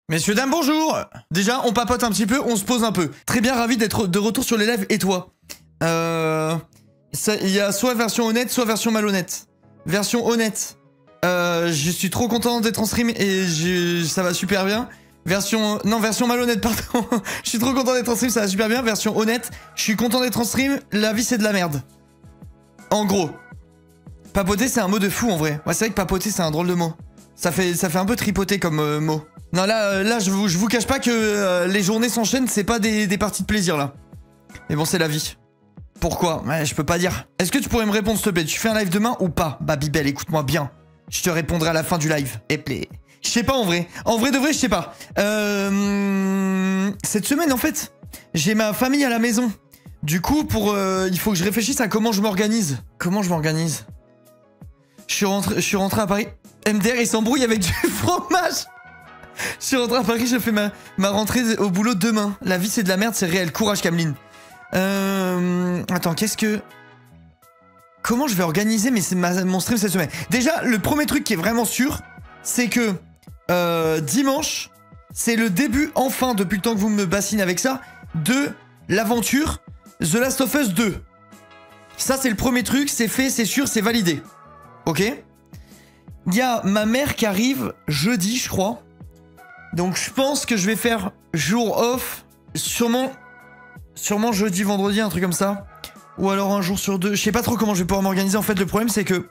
Messieurs, dames, bonjour. Déjà, on papote un petit peu, on se pose un peu. Très bien, ravi d'être de retour sur les lives, et toi? Il y a soit version honnête, soit version malhonnête. Version honnête, je suis trop content d'être en stream et ça va super bien. Version malhonnête, pardon. Je suis trop content d'être en stream, ça va super bien. Version honnête, je suis content d'être en stream, la vie c'est de la merde. En gros. Papoter, c'est un mot de fou en vrai. Ouais, c'est vrai que papoter, c'est un drôle de mot. Ça fait un peu tripoter comme mot. Non, là je vous cache pas que les journées s'enchaînent, c'est pas des parties de plaisir là. Mais bon, c'est la vie. Pourquoi? Ouais, je peux pas dire. Est-ce que tu pourrais me répondre, s'il te plaît? Tu fais un live demain ou pas? Babybel, écoute-moi bien. Je te répondrai à la fin du live. Et play. Je sais pas en vrai. En vrai de vrai, je sais pas. Cette semaine, en fait, j'ai ma famille à la maison. Du coup, il faut que je réfléchisse à comment je m'organise. Comment je m'organise? Je suis rentré à Paris. MDR, il s'embrouille avec du fromage. Je suis rentré à Paris, je fais ma rentrée au boulot demain. La vie, c'est de la merde, c'est réel. Courage, Cameline. Attends, comment je vais organiser mon stream cette semaine? Déjà, le premier truc qui est vraiment sûr, c'est que dimanche, c'est le début, enfin, depuis le temps que vous me bassinez avec ça, de l'aventure The Last of Us 2. Ça, c'est le premier truc, c'est fait, c'est sûr, c'est validé. Ok? Il y a ma mère qui arrive jeudi, je crois. Donc, je pense que je vais faire jour off, sûrement jeudi, vendredi, un truc comme ça. Ou alors un jour sur deux. Je sais pas trop comment je vais pouvoir m'organiser. En fait, le problème, c'est que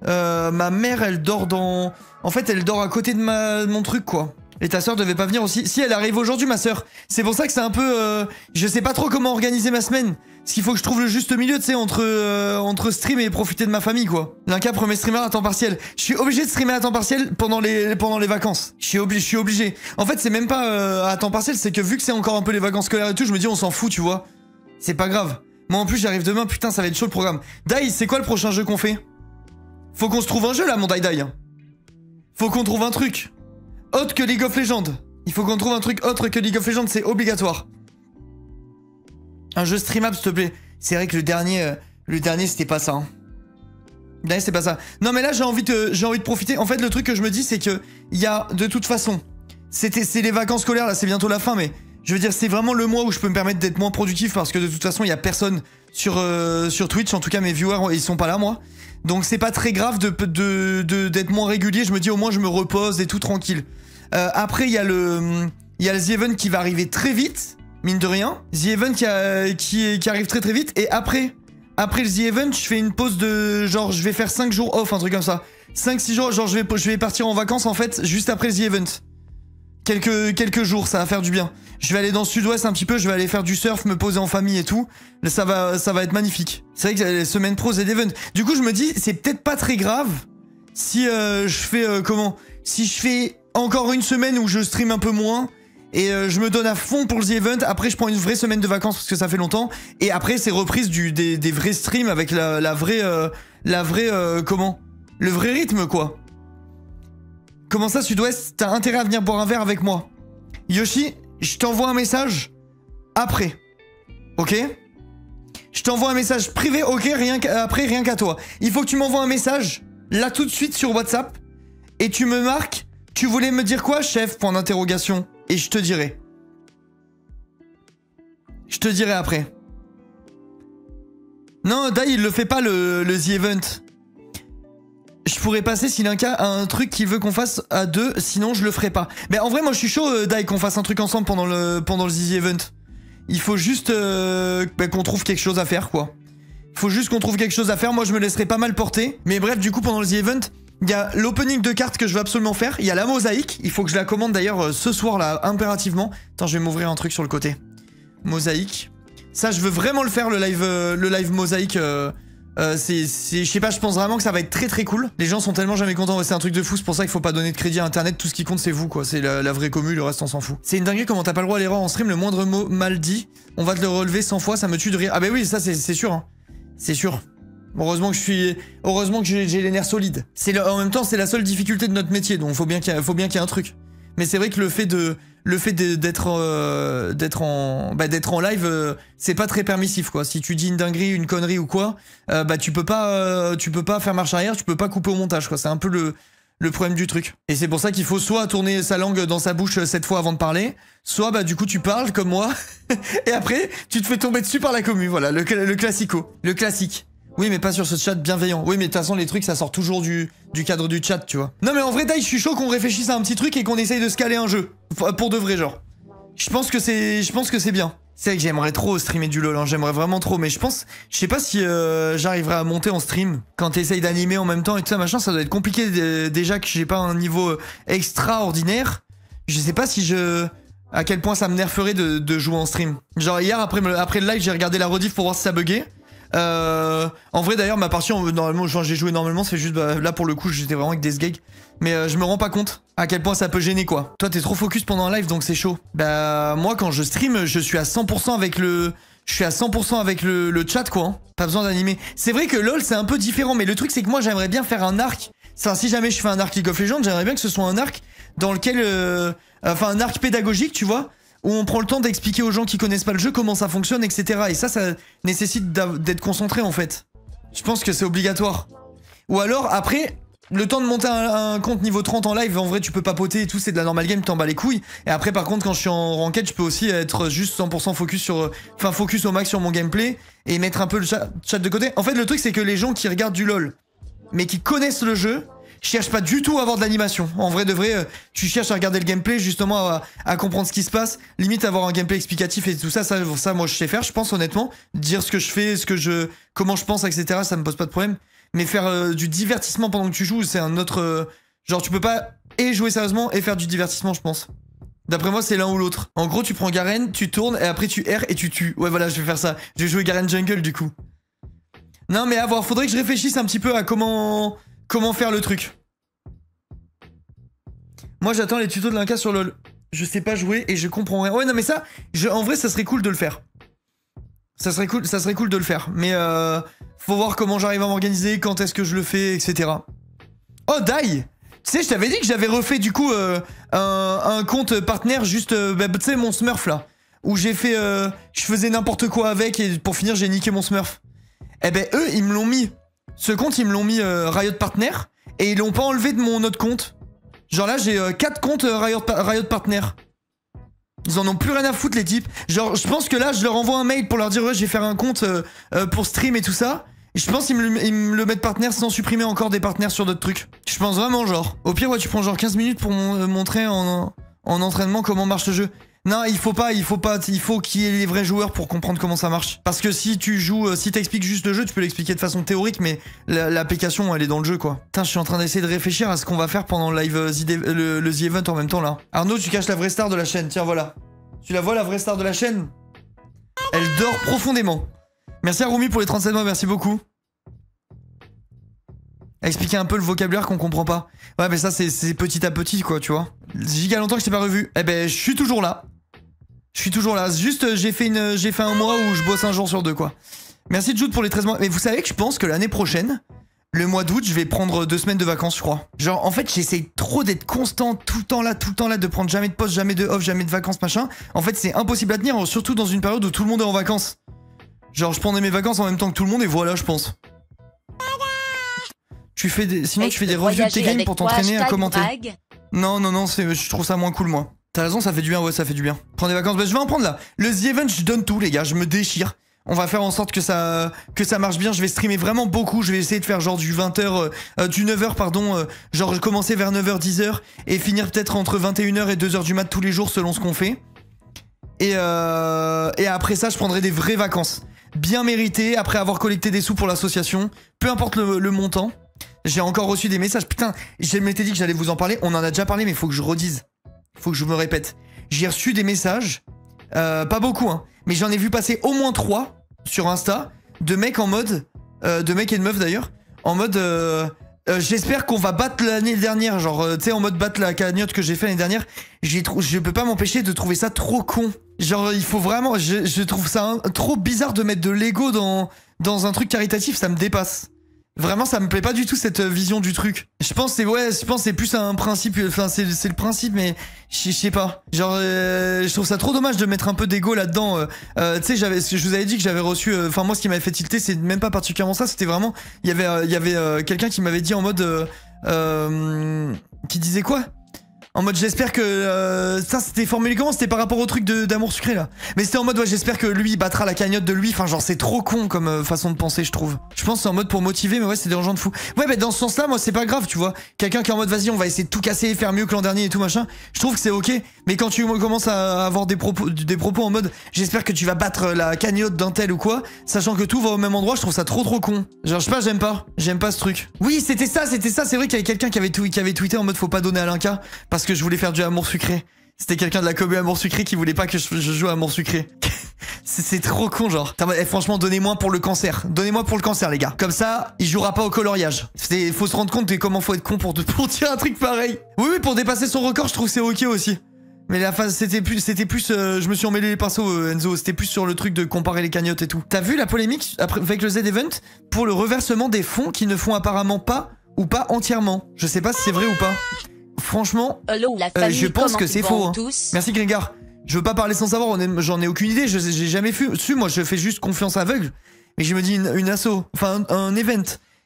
ma mère, elle dort dans... En fait, elle dort à côté de mon truc, quoi. Et ta soeur devait pas venir aussi. Si, elle arrive aujourd'hui, ma soeur. C'est pour ça que c'est un peu... je sais pas trop comment organiser ma semaine. Parce qu'il faut que je trouve le juste milieu, tu sais, entre stream et profiter de ma famille, quoi. Linka, premier streamer à temps partiel. Je suis obligé de streamer à temps partiel pendant les vacances. Je suis obligé. En fait, c'est même pas à temps partiel, c'est que vu que c'est encore un peu les vacances scolaires et tout, je me dis, on s'en fout, tu vois. C'est pas grave. Moi, en plus, j'arrive demain, putain, ça va être chaud le programme. Dai, c'est quoi le prochain jeu qu'on fait? Faut qu'on se trouve un jeu, là, mon Dai. Faut qu'on trouve un truc. Autre que League of Legends. Il faut qu'on trouve un truc autre que League of Legends, c'est obligatoire. Un jeu streamable, s'il te plaît. C'est vrai que le dernier c'était pas ça. Hein. Le dernier, c'est pas ça. Non, mais là, j'ai envie de profiter. En fait, le truc que je me dis, c'est que il y a, de toute façon, c'est les vacances scolaires, là, c'est bientôt la fin, mais je veux dire, c'est vraiment le mois où je peux me permettre d'être moins productif parce que de toute façon, il y a personne sur Twitch. En tout cas, mes viewers, ils sont pas là, moi. Donc, c'est pas très grave d'être moins régulier. Je me dis, au moins, je me repose et tout tranquille. Après, il y a le The Event qui va arriver très vite. Mine de rien, The Event qui arrive très très vite. Et après le The Event, je fais une pause de... Genre, je vais faire 5 jours off, un truc comme ça. 5-6 jours, genre je vais partir en vacances, en fait, juste après le The Event. Quelques jours, ça va faire du bien. Je vais aller dans le sud-ouest un petit peu, je vais aller faire du surf, me poser en famille et tout. Ça va être magnifique. C'est vrai que les semaines pro, c'est d'event. Du coup, je me dis, c'est peut-être pas très grave si je fais... Si je fais encore une semaine où je stream un peu moins... Et je me donne à fond pour le The Event. Après, je prends une vraie semaine de vacances parce que ça fait longtemps. Et après, c'est reprise des vrais streams avec le vrai rythme, quoi. Comment ça, Sud-Ouest? T'as intérêt à venir boire un verre avec moi. Yoshi, je t'envoie un message après. Ok? Je t'envoie un message privé, ok? Rien qu'à toi. Il faut que tu m'envoies un message, là, tout de suite, sur WhatsApp. Et tu me marques, tu voulais me dire quoi, chef? Point d'interrogation. Et je te dirai. Je te dirai après. Non, Dai, il le fait pas, le The Event. Je pourrais passer si Linka a un truc qu'il veut qu'on fasse à deux, sinon je le ferai pas. Mais en vrai, moi je suis chaud, Dai, qu'on fasse un truc ensemble pendant le The Event. Il faut juste qu'on trouve quelque chose à faire, quoi. Il faut juste qu'on trouve quelque chose à faire. Moi, je me laisserai pas mal porter. Mais bref, du coup, pendant le The Event... Il y a l'opening de cartes que je veux absolument faire. Il y a la mosaïque. Il faut que je la commande d'ailleurs ce soir là, impérativement. Attends, je vais m'ouvrir un truc sur le côté. Mosaïque. Ça, je veux vraiment le faire, le live mosaïque. Je sais pas, je pense vraiment que ça va être très très cool. Les gens sont tellement jamais contents. C'est un truc de fou. C'est pour ça qu'il faut pas donner de crédit à internet. Tout ce qui compte, c'est vous, quoi. C'est la vraie commu. Le reste, on s'en fout. C'est une dinguerie comment t'as pas le droit à l'erreur en stream. Le moindre mot mal dit, on va te le relever 100 fois. Ça me tue de rire. Ah, bah oui, ça, c'est sûr. Hein. C'est sûr. Heureusement que j'ai les nerfs solides. En même temps, c'est la seule difficulté de notre métier, donc faut bien qu'il y ait un truc. Mais c'est vrai que le fait d'être en live, c'est pas très permissif, quoi. Si tu dis une dinguerie, une connerie ou quoi, bah tu peux pas faire marche arrière, tu peux pas couper au montage, quoi. C'est un peu le problème du truc. Et c'est pour ça qu'il faut soit tourner sa langue dans sa bouche 7 fois avant de parler, soit bah du coup tu parles comme moi, et après tu te fais tomber dessus par la commu, voilà, le classico, le classique. Oui mais pas sur ce chat bienveillant. Oui mais de toute façon les trucs ça sort toujours du cadre du chat, tu vois. Non mais en vrai taille, je suis chaud qu'on réfléchisse à un petit truc et qu'on essaye de se caler un jeu. Pour de vrai genre. Je pense que c'est bien. C'est vrai que j'aimerais trop streamer du LoL, hein. J'aimerais vraiment trop, mais je sais pas si j'arriverai à monter en stream quand t'essayes d'animer en même temps et tout ça machin, ça doit être compliqué déjà que j'ai pas un niveau extraordinaire. Je sais pas si à quel point ça me nerferait de jouer en stream. Genre hier après le live j'ai regardé la rediff pour voir si ça buguait. En vrai d'ailleurs ma partie normalement j'ai joué normalement, c'est juste là pour le coup j'étais vraiment avec des sgags. Mais je me rends pas compte à quel point ça peut gêner quoi. Toi t'es trop focus pendant un live donc c'est chaud. Bah moi quand je stream je suis à 100% avec le... Je suis à 100% avec le chat quoi hein. Pas besoin d'animer. C'est vrai que LoL c'est un peu différent mais le truc c'est que moi j'aimerais bien faire un arc. Enfin si jamais je fais un arc League of Legends j'aimerais bien que ce soit un arc dans lequel... Enfin un arc pédagogique tu vois, où on prend le temps d'expliquer aux gens qui connaissent pas le jeu comment ça fonctionne etc. Et ça nécessite d'être concentré en fait. Je pense que c'est obligatoire. Ou alors après... Le temps de monter un compte niveau 30 en live, en vrai tu peux papoter et tout, c'est de la normal game, t'en bats les couilles. Et après par contre quand je suis en ranked, je peux aussi être juste 100% focus sur... Enfin focus au max sur mon gameplay et mettre un peu le chat de côté. En fait le truc c'est que les gens qui regardent du LoL, mais qui connaissent le jeu, cherchent pas du tout à avoir de l'animation. En vrai de vrai, tu cherches à regarder le gameplay justement à comprendre ce qui se passe. Limite avoir un gameplay explicatif et tout ça, ça moi je sais faire je pense honnêtement. Dire ce que je fais, comment je pense etc. ça me pose pas de problème. Mais faire du divertissement pendant que tu joues, c'est un autre... genre, tu peux pas et jouer sérieusement et faire du divertissement, je pense. D'après moi, c'est l'un ou l'autre. En gros, tu prends Garen, tu tournes, et après tu R et tu tues. Ouais, voilà, je vais faire ça. Je vais jouer Garen Jungle, du coup. Non, mais à voir. Faudrait que je réfléchisse un petit peu à comment faire le truc. Moi, j'attends les tutos de Linka sur LoL. Je sais pas jouer et je comprends rien. Ouais, non, mais ça, en vrai, ça serait cool de le faire. Ça serait cool de le faire. Mais faut voir comment j'arrive à m'organiser, quand est-ce que je le fais, etc. Oh, Die! Tu sais, je t'avais dit que j'avais refait du coup un compte partenaire juste, tu sais, mon Smurf là. Où j'ai fait, je faisais n'importe quoi avec et pour finir j'ai niqué mon Smurf. Eh ben eux, ils me l'ont mis. Ce compte, ils me l'ont mis Riot Partner et ils l'ont pas enlevé de mon autre compte. Genre là, j'ai 4 comptes Riot Partner. Ils en ont plus rien à foutre les types. Genre je pense que là je leur envoie un mail pour leur dire ouais je vais faire un compte pour stream et tout ça. Et je pense qu'ils me le mettent partenaire sans supprimer encore des partenaires sur d'autres trucs. Je pense vraiment genre. Au pire ouais tu prends genre 15 minutes pour montrer en entraînement comment marche le jeu. Non il faut qu'il y ait les vrais joueurs pour comprendre comment ça marche. Parce que si tu joues, si t'expliques juste le jeu tu peux l'expliquer de façon théorique mais l'application elle est dans le jeu quoi. Putain je suis en train d'essayer de réfléchir à ce qu'on va faire pendant le live le The Event en même temps là. Arnaud tu caches la vraie star de la chaîne, tiens voilà. Tu la vois la vraie star de la chaîne? Elle dort profondément. Merci à Rumi pour les 37 mois, merci beaucoup. Expliquer un peu le vocabulaire qu'on comprend pas. Ouais mais ça c'est petit à petit quoi tu vois. Giga longtemps que je t'ai pas revu. Eh ben je suis toujours là. Je suis toujours là. Juste j'ai fait un mois où je bosse un jour sur deux quoi. Merci Jude pour les 13 mois. Mais vous savez que je pense que l'année prochaine, le mois d'août, je vais prendre 2 semaines de vacances je crois. Genre en fait j'essaye trop d'être constant tout le temps là, de prendre jamais de pause, jamais de off, jamais de vacances machin. En fait c'est impossible à tenir, surtout dans une période où tout le monde est en vacances. Genre je prendrai mes vacances en même temps que tout le monde et voilà je pense. Sinon tu fais des reviews de tes games pour t'entraîner à commenter. Non, je trouve ça moins cool moi. T'as raison, ça fait du bien, ouais, ça fait du bien. Prends des vacances, bah je vais en prendre là. Le The Event, je donne tout les gars, je me déchire. On va faire en sorte que ça marche bien, je vais streamer vraiment beaucoup, je vais essayer de faire genre du 20h, du 9h pardon, genre commencer vers 9h, 10h et finir peut-être entre 21h et 2h du mat tous les jours selon ce qu'on fait. Et après ça, je prendrai des vraies vacances. Bien méritées, après avoir collecté des sous pour l'association, peu importe le montant. J'ai encore reçu des messages. Putain, je m'étais dit que j'allais vous en parler. On en a déjà parlé, mais faut que je redise. Faut que je me répète. J'ai reçu des messages. Pas beaucoup, hein. Mais j'en ai vu passer au moins 3 sur Insta. De mecs en mode... de mecs et de meufs d'ailleurs. En mode... j'espère qu'on va battre l'année dernière. Genre, tu sais, en mode battre la cagnotte que j'ai fait l'année dernière. Je peux pas m'empêcher de trouver ça trop con. Genre, il faut vraiment... Je trouve ça trop bizarre de mettre de l'ego dans un truc caritatif. Ça me dépasse. Vraiment ça me plaît pas du tout cette vision du truc. Je pense que c'est plus un principe, enfin c'est le principe mais je sais pas. Genre je trouve ça trop dommage de mettre un peu d'ego là-dedans. Tu sais je vous avais dit que j'avais reçu, enfin moi ce qui m'avait fait tilter c'est même pas particulièrement ça, c'était vraiment il y avait quelqu'un qui m'avait dit en mode Qui disait quoi? En mode j'espère que ça c'était formulé comment? C'était par rapport au truc d'amour sucré là. Mais c'était en mode ouais j'espère que lui il battra la cagnotte de lui. Enfin genre c'est trop con comme façon de penser je trouve. Je pense que c'est en mode pour motiver mais ouais c'est dérangeant de fou. Ouais mais dans ce sens là moi c'est pas grave tu vois. Quelqu'un qui est en mode vas-y on va essayer de tout casser, faire mieux que l'an dernier et tout machin. Je trouve que c'est ok. Mais quand tu commences à avoir des propos en mode j'espère que tu vas battre la cagnotte d'un tel ou quoi, sachant que tout va au même endroit, je trouve ça trop con. Genre je sais pas j'aime pas ce truc. Oui c'était ça c'est vrai qu'il y avait quelqu'un qui avait tweeté en mode faut pas donner à l'Inca parce que je voulais faire du amour sucré. C'était quelqu'un de la commu amour sucré qui voulait pas que je joue à amour sucré. C'est trop con genre. Franchement donnez-moi pour le cancer. Donnez-moi pour le cancer les gars. Comme ça il jouera pas au coloriage. Faut se rendre compte de comment faut être con pour dire un truc pareil. Oui pour dépasser son record je trouve que c'est ok aussi. Mais la phase c'était plus je me suis emmêlé les pinceaux Enzo. C'était plus sur le truc de comparer les cagnottes et tout. T'as vu la polémique avec le Z-Event pour le reversement des fonds qui ne font apparemment pas ou pas entièrement. Je sais pas si c'est vrai ou pas. Franchement, je pense que c'est faux. Hein. Merci Grégar. Je veux pas parler sans savoir, j'en ai aucune idée, j'ai jamais su, moi je fais juste confiance aveugle. Mais je me dis une asso, enfin un event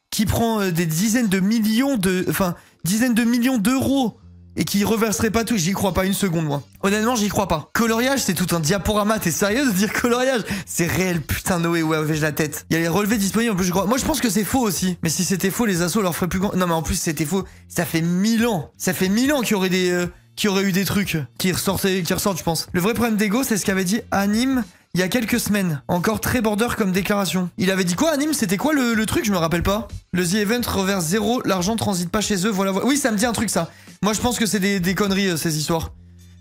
qui prend des dizaines de millions d'euros et qui reverserait pas tout, j'y crois pas une seconde moi. Honnêtement j'y crois pas. Coloriage c'est tout un diaporama, t'es sérieux de dire coloriage? C'est réel putain Noé, ouais j'ai la tête. Il y a les relevés disponibles en plus je crois. Moi je pense que c'est faux aussi. Mais si c'était faux les assos leur feraient plus grand... Non mais en plus c'était faux, ça fait 1000 ans. Ça fait 1000 ans qu'il y aurait eu des trucs qui ressortent je pense. Le vrai problème d'ego c'est ce qu'avait dit Anime il y a quelques semaines. Encore très border comme déclaration. Il avait dit quoi Anime? C'était quoi le truc? Je me rappelle pas. Le The Event reverse 0, l'argent transite pas chez eux, voilà. Oui ça me dit un truc ça. Moi je pense que c'est des conneries ces histoires.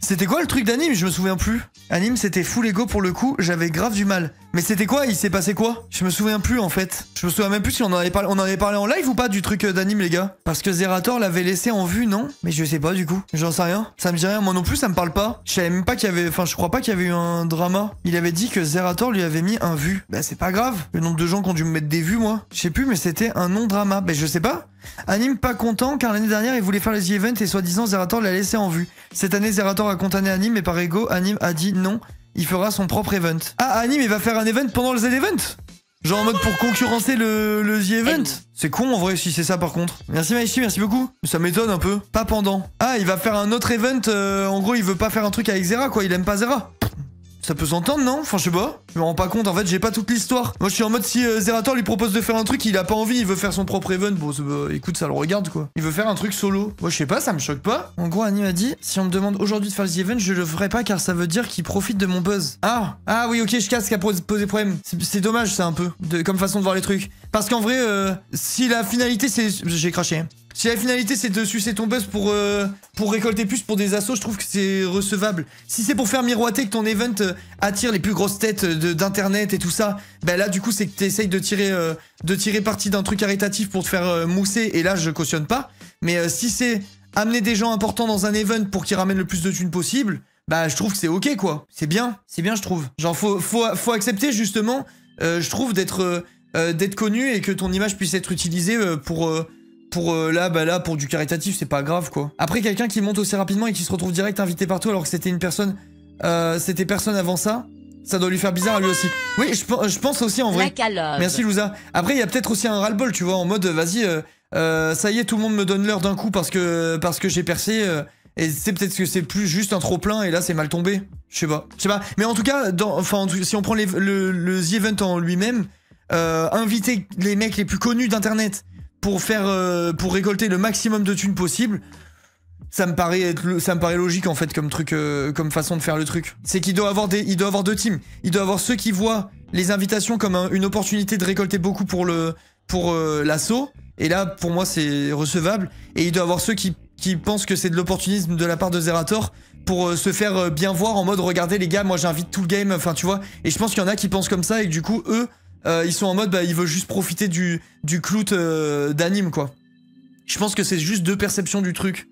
C'était quoi le truc d'Anime? Je me souviens plus. Anime c'était full ego pour le coup, j'avais grave du mal. Mais c'était quoi? Il s'est passé quoi? Je me souviens plus en fait. Je me souviens même plus si on en avait parlé en live ou pas du truc d'Anime les gars. Parce que Zerator l'avait laissé en vue non? Mais je sais pas du coup. J'en sais rien. Ça me dit rien. Moi non plus ça me parle pas. Je savais même pas qu'il y avait... Enfin je crois pas qu'il y avait eu un drama. Il avait dit que Zerator lui avait mis un vu. Bah c'est pas grave. Le nombre de gens qui ont dû me mettre des vues moi. Je sais plus mais c'était un non-drama. Bah je sais pas. Anime pas content car l'année dernière il voulait faire le The Event et soi-disant Zerator l'a laissé en vue. Cette année Zerator a condamné Anime et par ego Anime a dit non, il fera son propre event. Ah Anime il va faire un event pendant le Z-Event? Genre en mode pour concurrencer le The Event? C'est con en vrai si c'est ça par contre. Merci Maichi, merci beaucoup. Mais ça m'étonne un peu. Pas pendant. Ah il va faire un autre event, en gros il veut pas faire un truc avec Zera quoi, il aime pas Zera. Ça peut s'entendre, non? Enfin, je sais pas. Je me rends pas compte, en fait, j'ai pas toute l'histoire. Moi, je suis en mode, si Zerator lui propose de faire un truc, il a pas envie, il veut faire son propre event. Bon, écoute, ça le regarde, quoi. Il veut faire un truc solo. Moi, je sais pas, ça me choque pas. En gros, Annie m'a dit, si on me demande aujourd'hui de faire le event, je le ferai pas car ça veut dire qu'il profite de mon buzz. Ah oui, ok, je casse ce qui a posé problème. C'est dommage, ça, un peu, comme façon de voir les trucs. Parce qu'en vrai, si la finalité, c'est... J'ai craché, hein. Si la finalité c'est de sucer ton buzz pour récolter plus pour des assos, je trouve que c'est recevable. Si c'est pour faire miroiter que ton event attire les plus grosses têtes d'internet et tout ça, bah là du coup c'est que t'essayes de tirer parti d'un truc caritatif pour te faire mousser et là je cautionne pas. Mais si c'est amener des gens importants dans un event pour qu'ils ramènent le plus de thunes possible, bah je trouve que c'est ok quoi. C'est bien je trouve. Genre faut accepter justement, je trouve d'être connu et que ton image puisse être utilisée pour pour du caritatif, c'est pas grave quoi. Après quelqu'un qui monte aussi rapidement et qui se retrouve direct invité partout alors que c'était une personne c'était personne avant ça doit lui faire bizarre à lui aussi. Oui je pense aussi en vrai. Merci Louza. Après il y a peut-être aussi un ras-le-bol tu vois en mode vas-y ça y est tout le monde me donne l'heure d'un coup parce que j'ai percé et c'est peut-être que c'est plus juste un trop plein et là c'est mal tombé. Je sais pas. Mais en tout cas si on prend le The Event en lui-même, inviter les mecs les plus connus d'internet pour récolter le maximum de thunes possible, ça me paraît logique en fait comme truc, comme façon de faire le truc. C'est qu'il doit avoir deux teams. Il doit avoir ceux qui voient les invitations comme une opportunité de récolter beaucoup pour l'assaut. Et là, pour moi, c'est recevable. Et il doit avoir ceux qui pensent que c'est de l'opportunisme de la part de Zerator pour se faire bien voir en mode regardez les gars, moi j'invite tout le game. Enfin tu vois. Et je pense qu'il y en a qui pensent comme ça et que du coup eux ils sont en mode ils veulent juste profiter du clout d'Anime quoi. Je pense que c'est juste deux perceptions du truc.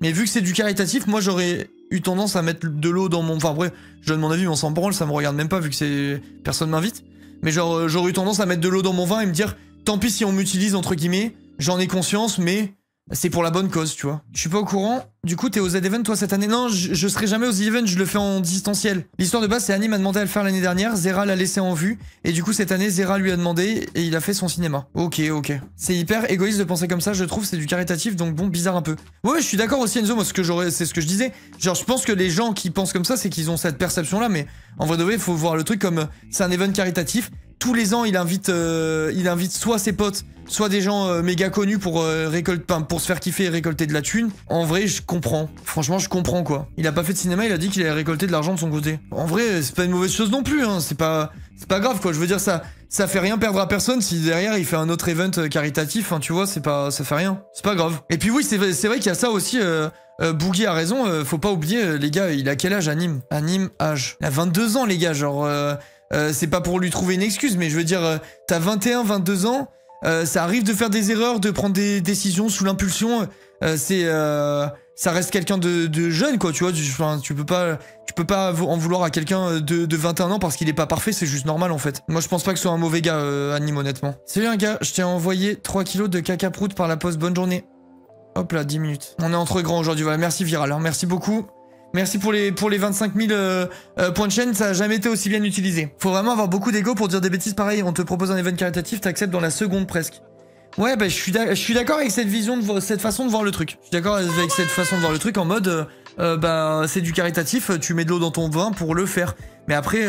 Mais vu que c'est du caritatif, moi j'aurais eu tendance à mettre de l'eau dans mon... Enfin après, je donne mon avis mais on s'en branle, ça me regarde même pas vu que c'est... Personne m'invite. Mais genre j'aurais eu tendance à mettre de l'eau dans mon vin et me dire tant pis si on m'utilise entre guillemets, j'en ai conscience mais c'est pour la bonne cause, tu vois. Je suis pas au courant. Du coup, t'es aux Z-Event, toi, cette année? Non, je serai jamais aux Z-Event, je le fais en distanciel. L'histoire de base, c'est Annie m'a demandé à le faire l'année dernière, Zera l'a laissé en vue, et du coup, cette année, Zera lui a demandé, et il a fait son cinéma. Ok. C'est hyper égoïste de penser comme ça, je trouve, c'est du caritatif, donc bon, bizarre un peu. Ouais, je suis d'accord aussi, Enzo, moi, c'est ce que je disais. Genre, je pense que les gens qui pensent comme ça, c'est qu'ils ont cette perception-là, mais en vrai de vrai, il faut voir le truc comme, c'est un event caritatif. Tous les ans, il invite soit ses potes, soit des gens méga connus pour pour se faire kiffer et récolter de la thune. En vrai, je comprends. Franchement, je comprends quoi. Il a pas fait de cinéma, il a dit qu'il allait récolter de l'argent de son côté. En vrai, c'est pas une mauvaise chose non plus, hein. C'est pas grave quoi. Je veux dire, ça fait rien perdre à personne si derrière il fait un autre event caritatif, hein, tu vois, ça fait rien. C'est pas grave. Et puis oui, c'est vrai qu'il y a ça aussi. Boogie a raison, faut pas oublier, les gars, il a quel âge Anime âge. Il a 22 ans, les gars, genre. C'est pas pour lui trouver une excuse, mais je veux dire, t'as 21, 22 ans, ça arrive de faire des erreurs, de prendre des décisions sous l'impulsion. Ça reste quelqu'un de jeune, quoi, tu vois. Tu peux pas en vouloir à quelqu'un de 21 ans parce qu'il est pas parfait, c'est juste normal en fait. Moi, je pense pas que ce soit un mauvais gars, Anime, honnêtement. Salut, un gars, je t'ai envoyé 3 kilos de caca prout par la poste, bonne journée. Hop là, 10 minutes. On est entre grands aujourd'hui, voilà, merci Viral, hein, merci beaucoup. Merci pour les 25 000 points de chaîne, ça a jamais été aussi bien utilisé. Faut vraiment avoir beaucoup d'ego pour dire des bêtises pareilles. On te propose un event caritatif, t'acceptes dans la seconde presque. Ouais, bah je suis d'accord avec cette vision, cette façon de voir le truc. Je suis d'accord avec cette façon de voir le truc en mode, bah c'est du caritatif, tu mets de l'eau dans ton vin pour le faire. Mais après,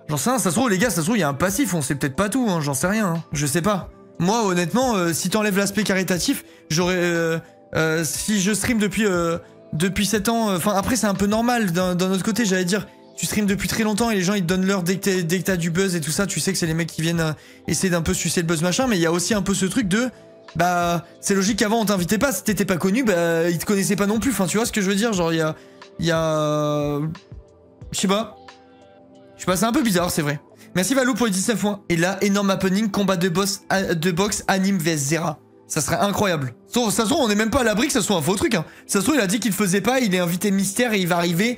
j'en sais rien, ça se trouve les gars, ça se trouve il y a un passif, on sait peut-être pas tout, hein, j'en sais rien, hein. Je sais pas. Moi honnêtement, si t'enlèves l'aspect caritatif, j'aurais, si je stream depuis 7 ans, enfin après c'est un peu normal d'un autre côté, j'allais dire, tu stream depuis très longtemps et les gens ils te donnent l'heure dès que t'as du buzz et tout ça, tu sais que c'est les mecs qui viennent essayer d'un peu sucer le buzz machin, mais il y a aussi un peu ce truc de, bah c'est logique qu'avant on t'invitait pas, si t'étais pas connu, bah ils te connaissaient pas non plus, enfin tu vois ce que je veux dire, genre il y a... Je sais pas, c'est un peu bizarre, c'est vrai. Merci Valou pour les 19 points. Et là, énorme happening, combat de boxe Anime vs Zera. Ça serait incroyable. Ça se trouve, on est même pas à l'abri que ça soit un faux truc, hein. Ça se trouve, il a dit qu'il le faisait pas, il est invité mystère et il va arriver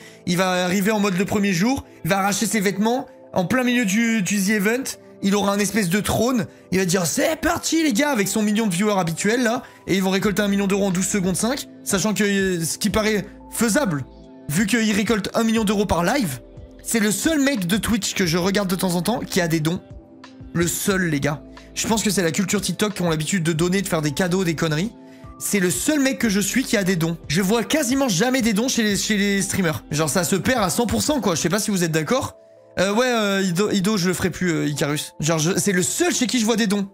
en mode le premier jour, il va arracher ses vêtements, en plein milieu du The Event, il aura un espèce de trône, il va dire c'est parti les gars, avec son million de viewers habituel là, et ils vont récolter 1 million d'euros en 12 secondes 5, sachant que ce qui paraît faisable, vu qu'il récolte 1 million d'euros par live, c'est le seul mec de Twitch que je regarde de temps en temps qui a des dons. Le seul, les gars. Je pense que c'est la culture TikTok qui ont l'habitude de donner, de faire des cadeaux, des conneries. C'est le seul mec que je suis qui a des dons. Je vois quasiment jamais des dons chez les streamers. Genre ça se perd à 100% quoi, je sais pas si vous êtes d'accord. Ido, je le ferai plus, Icarus. Genre c'est le seul chez qui je vois des dons.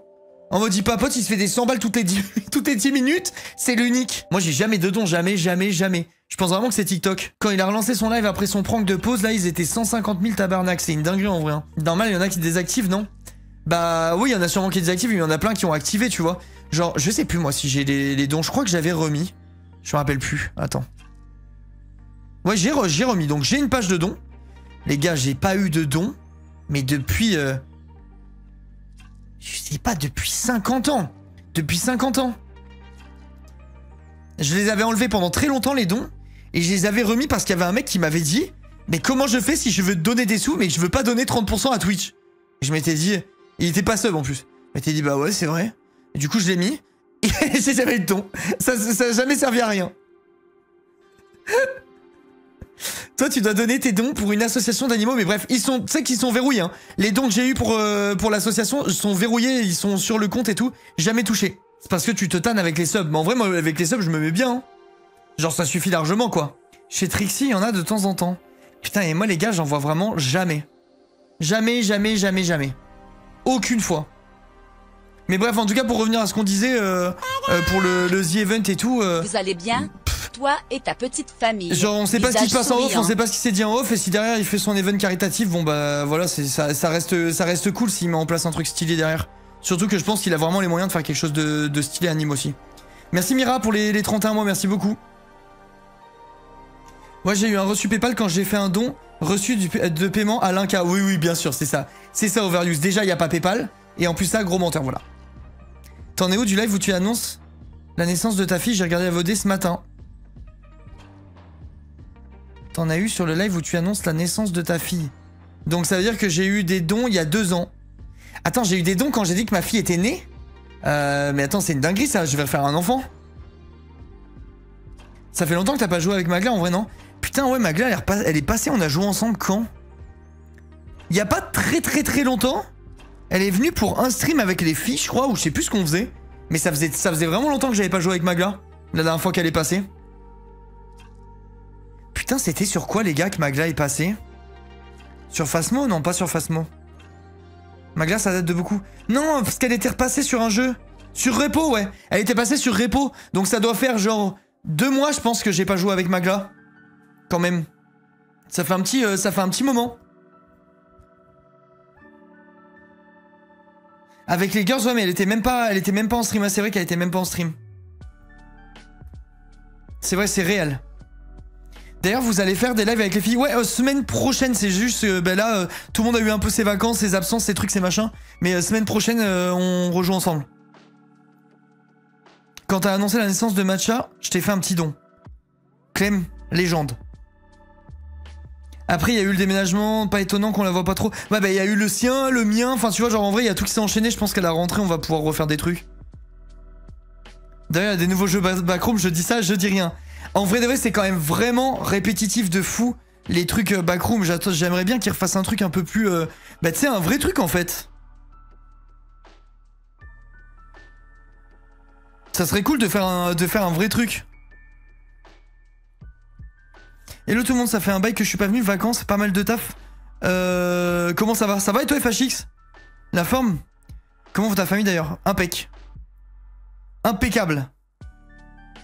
En mode papote, il se fait des 100 balles toutes les 10 minutes, c'est l'unique. Moi j'ai jamais de dons, jamais. Je pense vraiment que c'est TikTok. Quand il a relancé son live après son prank de pause, là ils étaient 150 000 tabarnak, c'est une dinguerie en vrai. Hein. Normal, il y en a qui désactivent, non? Bah oui, il y en a sûrement qui désactivent, mais il y en a plein qui ont activé, tu vois. Genre, je sais plus moi si j'ai les dons, je crois que j'avais remis. Je me rappelle plus, attends. Ouais, j'ai remis, donc j'ai une page de dons. Les gars, j'ai pas eu de dons, mais depuis... je sais pas, depuis 50 ans. Depuis 50 ans. Je les avais enlevés pendant très longtemps, les dons, et je les avais remis parce qu'il y avait un mec qui m'avait dit « Mais comment je fais si je veux te donner des sous, mais que je veux pas donner 30% à Twitch ?» Et je m'étais dit... Il était pas sub en plus. Je m'étais dit « Bah ouais, c'est vrai. » Et du coup, je l'ai mis, et j'ai jamais eu de dons. Ça a jamais servi à rien. Toi, tu dois donner tes dons pour une association d'animaux, mais bref, tu sais qu'ils sont verrouillés, hein. Les dons que j'ai eu pour l'association sont verrouillés, ils sont sur le compte et tout, jamais touché. C'est parce que tu te tannes avec les subs. Mais en vrai, moi, avec les subs, je me mets bien, hein. Genre, ça suffit largement, quoi. Chez Trixie, il y en a de temps en temps. Putain, et moi, les gars, j'en vois vraiment jamais. Jamais. Aucune fois. Mais bref, en tout cas, pour revenir à ce qu'on disait, pour le The Event et tout... Vous allez bien? Toi et ta petite famille. Genre on sait pas ce qui se passe en off, on sait pas ce qui s'est dit en off, et si derrière il fait son event caritatif, bon bah voilà, ça reste cool s'il met en place un truc stylé derrière. Surtout que je pense qu'il a vraiment les moyens de faire quelque chose de stylé anime aussi. Merci Mira pour les 31 mois, merci beaucoup. Moi j'ai eu un reçu PayPal quand j'ai fait un don reçu de paiement à Linka. Oui bien sûr, c'est ça. C'est ça Overuse. Déjà il y a pas PayPal, et en plus ça, gros menteur, voilà. T'en es où du live où tu annonces la naissance de ta fille? J'ai regardé la VOD ce matin. T'en as eu sur le live où tu annonces la naissance de ta fille. Donc ça veut dire que j'ai eu des dons il y a 2 ans. Attends, j'ai eu des dons quand j'ai dit que ma fille était née? Mais attends, c'est une dinguerie ça, je vais faire un enfant. Ça fait longtemps que t'as pas joué avec Magla en vrai, non? Putain, ouais, Magla, elle est passée, on a joué ensemble quand? Il y a pas très longtemps, elle est venue pour un stream avec les filles, je crois, ou je sais plus ce qu'on faisait. Mais ça faisait vraiment longtemps que j'avais pas joué avec Magla, la dernière fois qu'elle est passée. Putain, c'était sur quoi, les gars, que Magla est passée? Sur Phasmo? Non, pas sur Phasmo. Magla, ça date de beaucoup. Non, parce qu'elle était repassée sur un jeu. Sur Repo, ouais. Elle était passée sur Repo. Donc ça doit faire genre 2 mois, je pense, que j'ai pas joué avec Magla. Quand même. Ça fait un petit moment. Avec les girls, ouais, mais elle était même pas en stream. Ah, c'est vrai qu'elle était même pas en stream. C'est vrai, c'est réel. D'ailleurs, vous allez faire des lives avec les filles. Ouais, semaine prochaine, c'est juste... ben là, tout le monde a eu un peu ses vacances, ses absences, ses trucs, ses machins. Mais semaine prochaine, on rejoue ensemble. Quand t'as annoncé la naissance de Matcha, je t'ai fait un petit don. Clem, légende. Après, il y a eu le déménagement, pas étonnant qu'on la voit pas trop. Ouais, bah, il y a eu le sien, le mien. Enfin, tu vois, genre, en vrai, il y a tout qui s'est enchaîné. Je pense qu'à la rentrée, on va pouvoir refaire des trucs. D'ailleurs, il y a des nouveaux jeux Backroom, je dis ça, je dis rien. En vrai de vrai, c'est quand même vraiment répétitif de fou, les trucs Backroom. J'aimerais bien qu'ils refassent un truc un peu plus... Bah, tu sais, un vrai truc, en fait. Ça serait cool de faire un vrai truc. Hello tout le monde, ça fait un bail que je suis pas venu, vacances, pas mal de taf. Comment ça va? Ça va et toi FHX? La forme? Comment va ta famille d'ailleurs? Impec. Impeccable.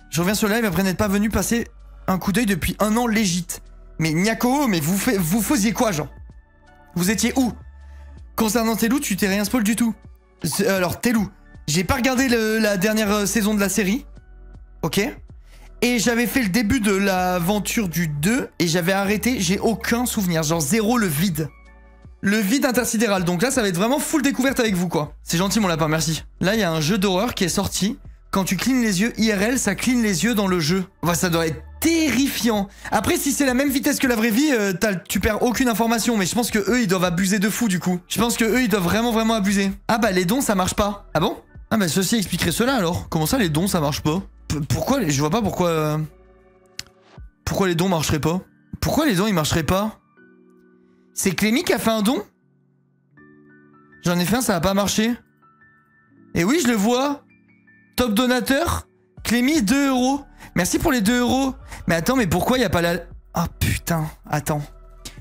Je reviens sur le live après n'être pas venu passer un coup d'œil depuis 1 an légit. Mais Nyako, mais vous faisiez quoi, genre? Vous étiez où? Concernant Telou, tu t'es rien spoil du tout. Alors, Telou, j'ai pas regardé la dernière saison de la série. Ok? Et j'avais fait le début de l'aventure du 2 et j'avais arrêté, j'ai aucun souvenir. Genre 0 le vide. Le vide intersidéral. Donc là, ça va être vraiment full découverte avec vous, quoi. C'est gentil, mon lapin, merci. Là, il y a un jeu d'horreur qui est sorti. Quand tu clignes les yeux IRL, ça cligne les yeux dans le jeu. Enfin, ça doit être terrifiant. Après, si c'est la même vitesse que la vraie vie, tu perds aucune information. Mais je pense que eux, ils doivent abuser de fou, du coup. Je pense que eux, ils doivent vraiment abuser. Ah bah, les dons, ça marche pas. Ah bon? Ah bah, ceci expliquerait cela, alors. Comment ça, les dons, ça marche pas? Pourquoi je vois pas pourquoi... Pourquoi les dons marcheraient pas? Pourquoi les dons, ils marcheraient pas? C'est Clémy qui a fait un don? J'en ai fait un, ça a pas marché. Et oui, je le vois. Top donateur, Clémy, 2 €. Merci pour les 2 €. Mais attends, mais pourquoi il y a pas la... Ah putain, attends.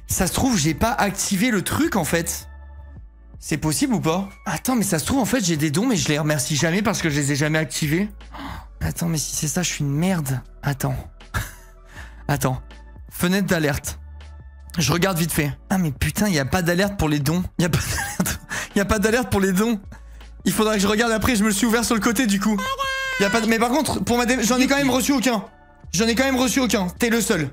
Ça se trouve, j'ai pas activé le truc, en fait. C'est possible ou pas? Attends, mais ça se trouve, en fait, j'ai des dons, mais je les remercie jamais parce que je les ai jamais activés. Attends, mais si c'est ça, je suis une merde. Attends. Attends. Fenêtre d'alerte. Je regarde vite fait. Ah, mais putain, il y a pas d'alerte pour les dons. Il y a pas d'alerte pour les dons. Il faudra que je regarde après, je me le suis ouvert sur le côté du coup. Y a pas de... Mais par contre, pour j'en ai quand même reçu aucun. J'en ai quand même reçu aucun. T'es le seul.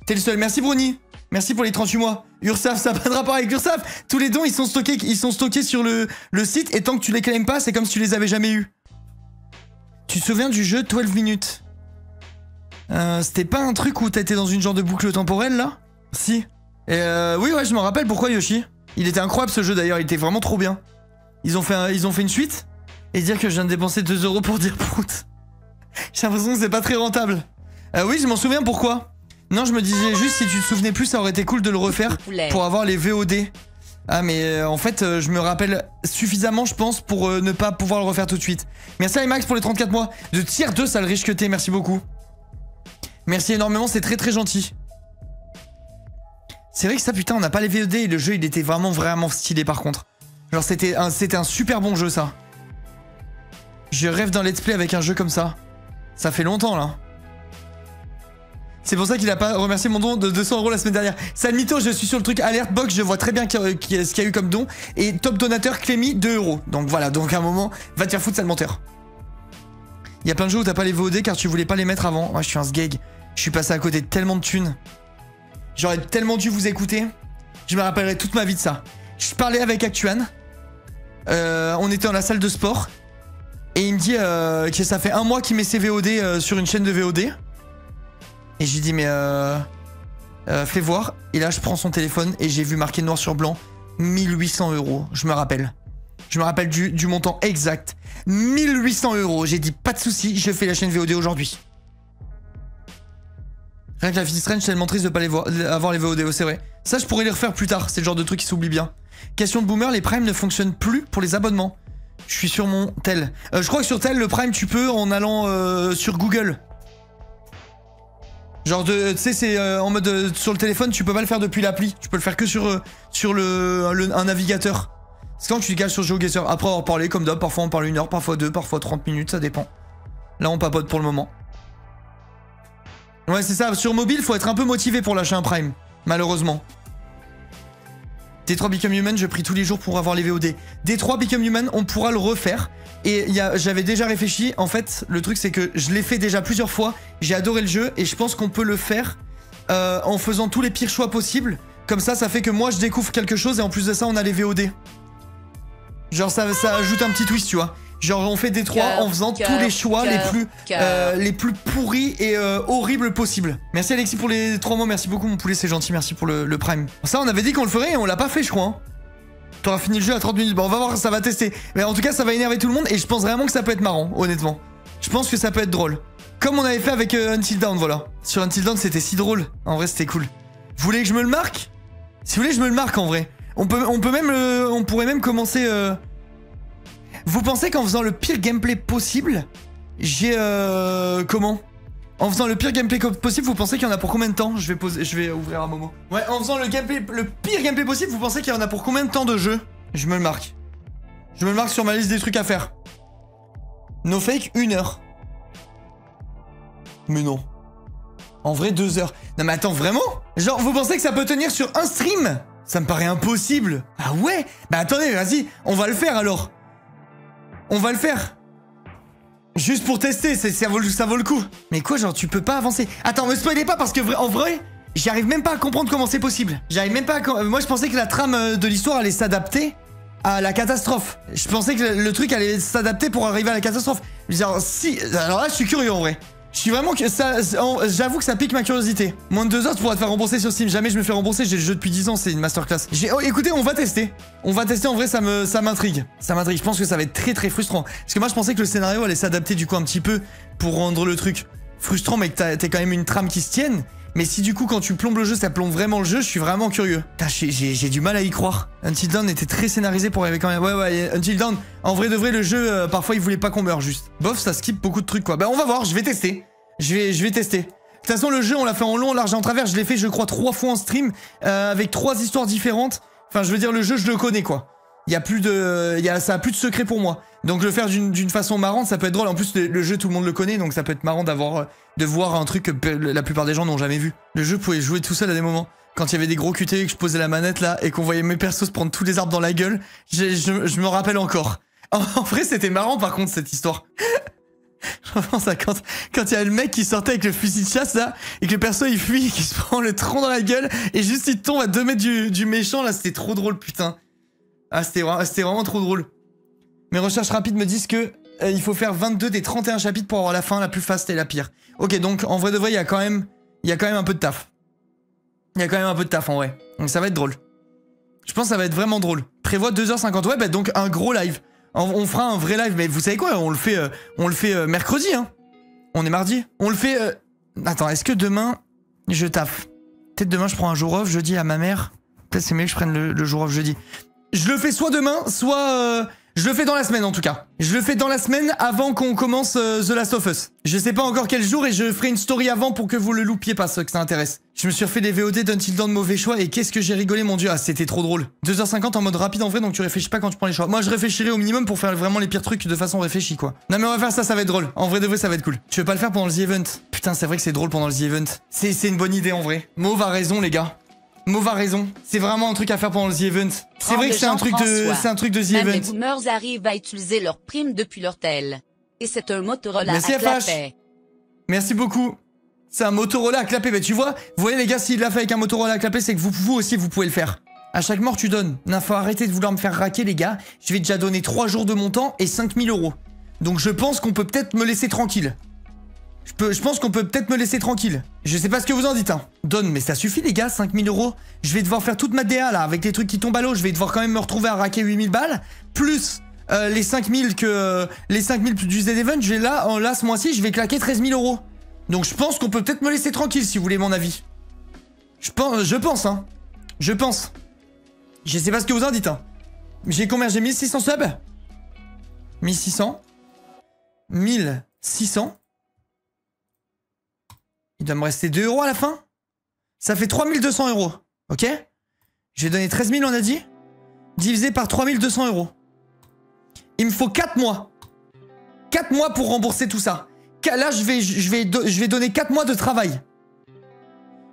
T'es le seul. Merci Bruni. Merci pour les 38 mois. Ursaf, ça n'a pas de rapport avec Ursaf. Tous les dons, ils sont stockés sur le site. Et tant que tu les claimes pas, c'est comme si tu les avais jamais eu. Tu te souviens du jeu 12 minutes? C'était pas un truc où t'étais dans une genre de boucle temporelle là? Si. Et oui, ouais, je m'en rappelle. Pourquoi Yoshi? Il était incroyable ce jeu d'ailleurs. Il était vraiment trop bien. Ils ont fait une suite. Et dire que je viens de dépenser 2 € pour dire prout. J'ai l'impression que c'est pas très rentable. Oui, je m'en souviens, pourquoi? Non, je me disais juste, si tu te souvenais plus, ça aurait été cool de le refaire pour avoir les VOD. Ah, mais en fait, je me rappelle suffisamment, je pense, pour ne pas pouvoir le refaire tout de suite. Merci à Max pour les 34 mois. De tier 2, ça le riche que t'es, merci beaucoup. Merci énormément, c'est très gentil. C'est vrai que ça, putain, on n'a pas les VOD et le jeu, il était vraiment stylé par contre. Genre, c'était un super bon jeu, ça. Je rêve d'un let's play avec un jeu comme ça. Ça fait longtemps, là. C'est pour ça qu'il a pas remercié mon don de 200 € la semaine dernière. Sale mytho, je suis sur le truc alert box, je vois très bien ce qu'il y a eu comme don. Et top donateur, Clémy, 2 €. Donc voilà, donc à un moment, va te faire foutre, sale menteur. Il y a plein de jeux où t'as pas les VOD car tu voulais pas les mettre avant. Moi, je suis un sgeg. Je suis passé à côté de tellement de thunes. J'aurais tellement dû vous écouter. Je me rappellerai toute ma vie de ça. Je parlais avec Actuan. On était dans la salle de sport. Et il me dit que ça fait 1 mois qu'il met ses VOD sur une chaîne de VOD. Et je lui dis mais fais voir. Et là je prends son téléphone et j'ai vu marqué noir sur blanc 1800 €. Je me rappelle. Je me rappelle du montant exact. 1800 €. J'ai dit pas de soucis, je fais la chaîne VOD aujourd'hui. Rien que la Life is Strange, c'est tellement triste de pas avoir les VOD, c'est vrai. Ça, je pourrais les refaire plus tard, c'est le genre de truc qui s'oublie bien. Question de boomer, les Prime ne fonctionnent plus pour les abonnements. Je suis sur mon tel. Je crois que sur tel, le Prime, tu peux en allant sur Google. Genre, tu sais, c'est en mode sur le téléphone, tu peux pas le faire depuis l'appli. Tu peux le faire que sur un navigateur. C'est quand tu le caches sur GeoGuessr. Après avoir parlé, comme d'hab, parfois on parle 1 heure, parfois 2, parfois 30 minutes, ça dépend. Là, on papote pour le moment. Ouais, c'est ça. Sur mobile, faut être un peu motivé pour lâcher un Prime. Malheureusement. D3 Become Human, je prie tous les jours pour avoir les VOD. D3 Become Human, on pourra le refaire. Et j'avais déjà réfléchi. En fait, le truc, c'est que je l'ai fait déjà plusieurs fois. J'ai adoré le jeu. Et je pense qu'on peut le faire en faisant tous les pires choix possibles. Comme ça, ça fait que moi, je découvre quelque chose. Et en plus de ça, on a les VOD. Genre, ça ajoute un petit twist, tu vois. Genre, on fait D3 en faisant tous les choix les plus pourris et horribles possibles. Merci Alexis pour les 3 mots. Merci beaucoup, mon poulet, c'est gentil. Merci pour le Prime. Ça, on avait dit qu'on le ferait et on l'a pas fait, je crois. Hein. T'auras fini le jeu à 30 minutes. Bon, on va voir, ça va tester. Mais en tout cas, ça va énerver tout le monde et je pense vraiment que ça peut être marrant, honnêtement. Je pense que ça peut être drôle. Comme on avait fait avec Until Dawn, voilà. Sur Until Dawn, c'était si drôle. En vrai, c'était cool. Vous voulez que je me le marque? Si vous voulez, je me le marque en vrai. On pourrait même commencer... Vous pensez qu'en faisant le pire gameplay possible, j'ai comment? En faisant le pire gameplay possible, vous pensez qu'il y en a pour combien de temps? Je vais ouvrir un moment. Ouais, en faisant le pire gameplay possible, vous pensez qu'il y en a pour combien de temps de jeu? Je me le marque. Je me le marque sur ma liste des trucs à faire. No fake, 1 heure. Mais non. En vrai, 2 heures. Non mais attends, vraiment? Genre, vous pensez que ça peut tenir sur un stream? Ça me paraît impossible. Ah ouais? Bah attendez, vas-y, on va le faire alors. On va le faire. Juste pour tester, ça vaut le coup. Mais quoi, genre, tu peux pas avancer? Attends, me spoilez pas parce que en vrai, j'arrive même pas à comprendre comment c'est possible. J'arrive même pas à... Moi, je pensais que la trame de l'histoire allait s'adapter à la catastrophe. Je pensais que le truc allait s'adapter pour arriver à la catastrophe. Genre, si... Alors là, je suis curieux, en vrai. Je suis vraiment... J'avoue que ça pique ma curiosité. Moins de 2 heures, tu pourras te faire rembourser sur Steam. Jamais je me fais rembourser, j'ai le jeu depuis 10 ans, c'est une masterclass. Oh, écoutez, on va tester. On va tester, en vrai, ça m'intrigue. Ça m'intrigue, je pense que ça va être très très frustrant. Parce que moi, je pensais que le scénario allait s'adapter du coup un petit peu pour rendre le truc frustrant, mais que t'aies quand même une trame qui se tienne. Mais si du coup, quand tu plombes le jeu, ça plombe vraiment le jeu, je suis vraiment curieux. J'ai du mal à y croire. Until Dawn était très scénarisé pour arriver quand même... Ouais, Until Dawn, en vrai de vrai, le jeu, parfois, il voulait pas qu'on meure juste. Bof, ça skip beaucoup de trucs, quoi. Bah, on va voir, je vais tester. Je vais tester. De toute façon, le jeu, on l'a fait en long, en large et en travers. Je l'ai fait, je crois, 3 fois en stream, avec 3 histoires différentes. Enfin, je veux dire, le jeu, je le connais, quoi. Ça a plus de secret pour moi. Donc, le faire d'une façon marrante, ça peut être drôle. En plus, le jeu, tout le monde le connaît, donc ça peut être marrant de voir un truc que la plupart des gens n'ont jamais vu. Le jeu pouvait jouer tout seul à des moments. Quand il y avait des gros QTE, que je posais la manette, là, et qu'on voyait mes persos se prendre tous les arbres dans la gueule, je me rappelle encore. En vrai, c'était marrant, par contre, cette histoire. Je pense à quand il y a le mec qui sortait avec le fusil de chasse là et que le perso il fuit et qu'il se prend le tronc dans la gueule et juste il tombe à 2 mètres du méchant là, c'était trop drôle putain. Ah c'était vraiment trop drôle. Mes recherches rapides me disent que il faut faire 22 des 31 chapitres pour avoir la fin la plus fast et la pire. Ok, donc en vrai de vrai il y a quand même un peu de taf. Il y a quand même un peu de taf en vrai. Donc ça va être drôle. Je pense que ça va être vraiment drôle. Prévois 2h50. Ouais bah donc un gros live. On fera un vrai live, mais vous savez quoi, on le fait mercredi, hein. On est mardi. On le fait... Attends, est-ce que demain, je taffe? Peut-être demain, je prends un jour off, je dis à ma mère. Peut-être c'est mieux que je prenne le jour off jeudi. Je le fais soit demain, soit... Je le fais dans la semaine, en tout cas. Je le fais dans la semaine avant qu'on commence The Last of Us. Je sais pas encore quel jour et je ferai une story avant pour que vous le loupiez pas, ceux que ça intéresse. Je me suis refait des VOD d'Until Dawn, mauvais choix, et qu'est-ce que j'ai rigolé, mon dieu. Ah, c'était trop drôle. 2h50 en mode rapide en vrai, donc tu réfléchis pas quand tu prends les choix. Moi, je réfléchirai au minimum pour faire vraiment les pires trucs de façon réfléchie, quoi. Non, mais on va faire ça, ça va être drôle. En vrai de vrai, ça va être cool. Tu veux pas le faire pendant le The Event? Putain, c'est vrai que c'est drôle pendant le The Event. C'est une bonne idée, en vrai. Mauve a raison, les gars. Mauve a raison. C'est vraiment un truc à faire pendant le The Event. C'est vrai que c'est un truc de The Event. Les boomers arrivent à utiliser leurs primes depuis leur tel. Et c'est un Motorola à clapet. Merci beaucoup. C'est un Motorola à clapet. Mais tu vois, vous voyez les gars, s'il l'a fait avec un Motorola à clapet, c'est que vous aussi, vous pouvez le faire. À chaque mort, tu donnes. Non, faut arrêter de vouloir me faire raquer, les gars. Je vais déjà donner 3 jours de mon temps et 5000 €. Donc je pense qu'on peut peut-être me laisser tranquille. Je pense qu'on peut peut-être me laisser tranquille. Je sais pas ce que vous en dites, hein. Donne, mais ça suffit, les gars, 5000 €. Je vais devoir faire toute ma DA, là, avec les trucs qui tombent à l'eau. Je vais devoir quand même me retrouver à raquer 8000 balles. Plus les 5000 du Z-Event. Là, ce mois-ci, je vais claquer 13 000 €. Donc je pense qu'on peut peut-être me laisser tranquille si vous voulez mon avis. Je pense, hein. Je pense. Je sais pas ce que vous en dites, hein. J'ai combien? J'ai 1600 subs? 1600. 1600. Il doit me rester 2 € à la fin. Ça fait 3200 €. Ok? Je vais donner 13 000, on a dit? Divisé par 3200 €. Il me faut 4 mois. 4 mois pour rembourser tout ça. Là, je vais donner 4 mois de travail.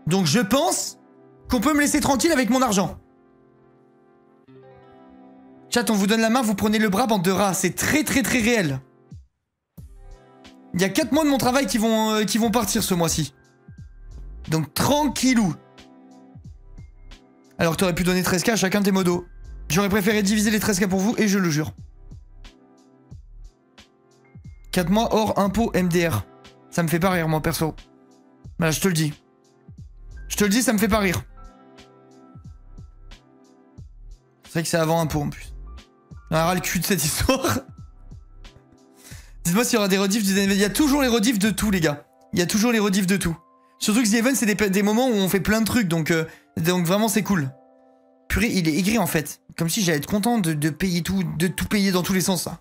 Donc je pense qu'on peut me laisser tranquille avec mon argent. Chat, on vous donne la main, vous prenez le bras, bande de rats. C'est très très très réel. Il y a 4 mois de mon travail qui vont partir ce mois-ci. Donc tranquillou. Alors t'aurais pu donner 13K à chacun de tes modos. J'aurais préféré diviser les 13K pour vous et je le jure. 4 mois hors impôt MDR. Ça me fait pas rire moi perso. Voilà, je te le dis. Je te le dis, ça me fait pas rire. C'est vrai que c'est avant impôt en plus. On a ras le cul de cette histoire. Dites-moi s'il y aura des rediffs du... Il y a toujours les rediffs de tout les gars. Il y a toujours les rediffs de tout. Surtout que The Event c'est des moments où on fait plein de trucs donc vraiment c'est cool. Purée, il est aigri en fait. Comme si j'allais être content de payer tout, de tout payer dans tous les sens ça.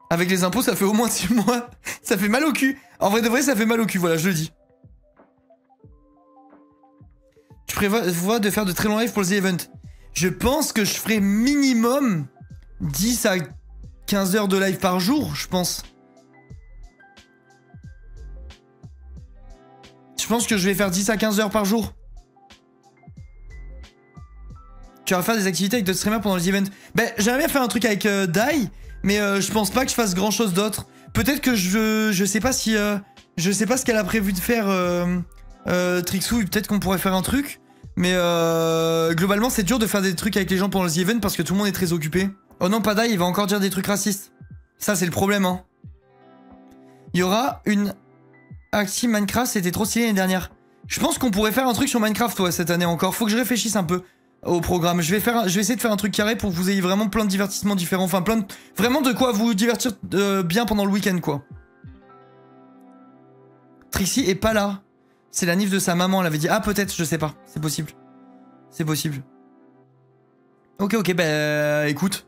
Avec les impôts ça fait au moins 6 mois. Ça fait mal au cul. En vrai de vrai ça fait mal au cul, voilà je le dis. Tu prévois de faire de très longs lives pour le The Event. Je pense que je ferai minimum 10 à 15 heures de live par jour, je pense. Je pense que je vais faire 10 à 15 heures par jour. Tu vas faire des activités avec d'autres streamers pendant les events. Ben, j'aimerais bien faire un truc avec Dai, mais je pense pas que je fasse grand chose d'autre. Peut-être que je sais pas si... je sais pas ce qu'elle a prévu de faire Trixou, peut-être qu'on pourrait faire un truc. Mais globalement, c'est dur de faire des trucs avec les gens pendant les events parce que tout le monde est très occupé. Oh non, pas Dai, il va encore dire des trucs racistes. Ça, c'est le problème, hein. Il y aura une acti Minecraft, c'était trop stylé l'année dernière. Je pense qu'on pourrait faire un truc sur Minecraft, ouais, cette année encore. Faut que je réfléchisse un peu au programme. Je vais essayer de faire un truc carré pour que vous ayez vraiment plein de divertissements différents. Enfin, vraiment de quoi vous divertir bien pendant le week-end, quoi. Trixie est pas là. C'est la nif de sa maman, elle avait dit. Ah, peut-être, je sais pas. C'est possible. C'est possible. Ok, bah, écoute.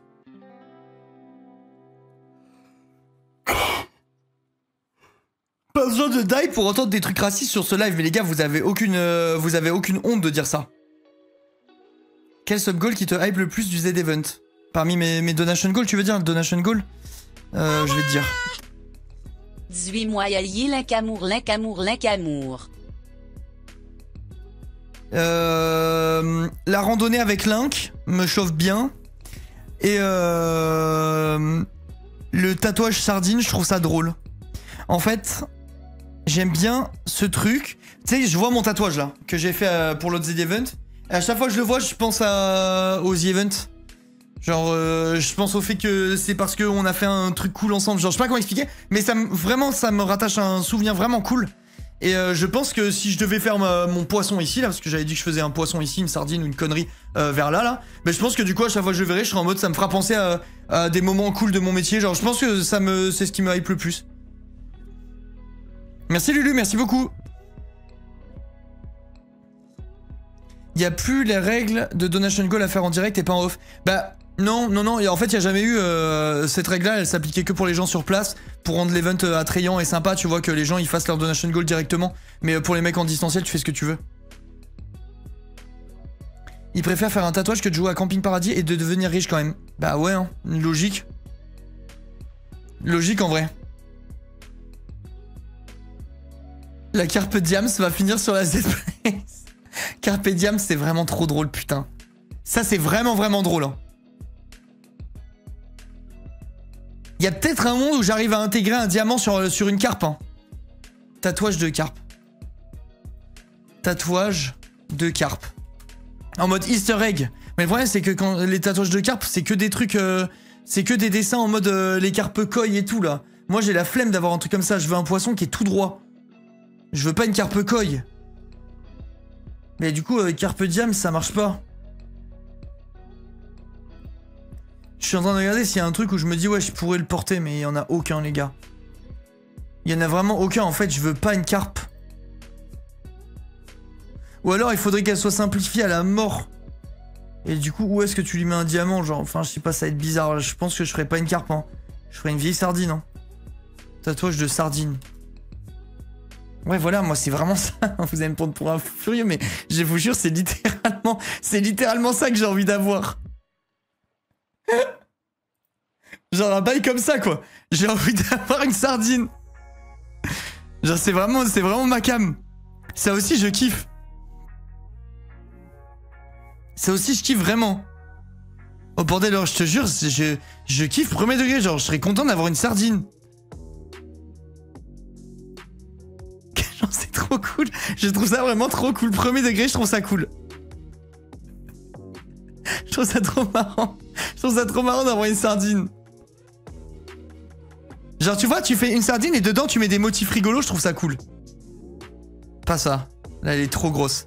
Pas besoin de die pour entendre des trucs racistes sur ce live, mais les gars, vous avez aucune honte de dire ça. Quel sub goal qui te hype le plus du Z Event? Parmi mes donation goals, tu veux dire, donation goal? Je vais te dire. 18 mois, Yayi, l'incamour. La randonnée avec Link me chauffe bien. Et le tatouage sardine, je trouve ça drôle. En fait, j'aime bien ce truc. Tu sais, je vois mon tatouage là, que j'ai fait pour l'autre The Event. Et à chaque fois que je le vois, je pense aux The Event. Genre, je pense au fait que c'est parce qu'on a fait un truc cool ensemble. Genre, je sais pas comment expliquer, mais vraiment, ça me rattache à un souvenir vraiment cool. Et je pense que si je devais faire mon poisson ici, là, parce que j'avais dit que je faisais un poisson ici, une sardine ou une connerie vers là, mais je pense que du coup, à chaque fois que je verrai, je serai en mode, ça me fera penser à des moments cool de mon métier. Genre, je pense que c'est ce qui me hype le plus. Merci Lulu, merci beaucoup. Il n'y a plus les règles de donation goal à faire en direct et pas en off. Bah non, et en fait il n'y a jamais eu cette règle là, elle s'appliquait que pour les gens sur place, pour rendre l'event attrayant et sympa, tu vois, que les gens ils fassent leur donation goal directement. Mais pour les mecs en distanciel, tu fais ce que tu veux. Ils préfèrent faire un tatouage que de jouer à Camping Paradis et de devenir riche quand même. Bah ouais, hein, logique. Logique en vrai. La Carpe Diem va finir sur la Z-Place. Carpe Diem, c'est vraiment trop drôle, putain. Ça, c'est vraiment drôle. Hein. Il y a peut-être un monde où j'arrive à intégrer un diamant sur une carpe. Hein. Tatouage de carpe. Tatouage de carpe. En mode easter egg. Mais le problème, c'est que quand les tatouages de carpe, c'est que des trucs... c'est que des dessins en mode les carpes koi et tout, là. Moi, j'ai la flemme d'avoir un truc comme ça. Je veux un poisson qui est tout droit. Je veux pas une carpe koi. Mais du coup, Carpe Diem, ça marche pas. Je suis en train de regarder s'il y a un truc où je me dis, ouais, je pourrais le porter, mais il y en a aucun, les gars. Il y en a vraiment aucun, en fait, je veux pas une carpe. Ou alors, il faudrait qu'elle soit simplifiée à la mort. Et du coup, où est-ce que tu lui mets un diamant, genre, enfin, je sais pas, ça va être bizarre. Je pense que je ferais pas une carpe, hein. Je ferais une vieille sardine, hein. Tatouage de sardine. Ouais, voilà, moi, c'est vraiment ça. Vous allez me prendre pour un furieux, mais je vous jure, c'est littéralement ça que j'ai envie d'avoir. Genre un bail comme ça, quoi. J'ai envie d'avoir une sardine. Genre, c'est vraiment ma cam. Ça aussi, je kiffe. Ça aussi, je kiffe vraiment. Oh bordel, alors, je te jure, je kiffe premier degré. Genre, je serais content d'avoir une sardine. Genre, c'est trop cool. Je trouve ça vraiment trop cool. Premier degré, je trouve ça cool. Je trouve ça trop marrant. Je trouve ça trop marrant d'avoir une sardine. Genre, tu vois, tu fais une sardine et dedans, tu mets des motifs rigolos, je trouve ça cool. Pas ça. Là, elle est trop grosse.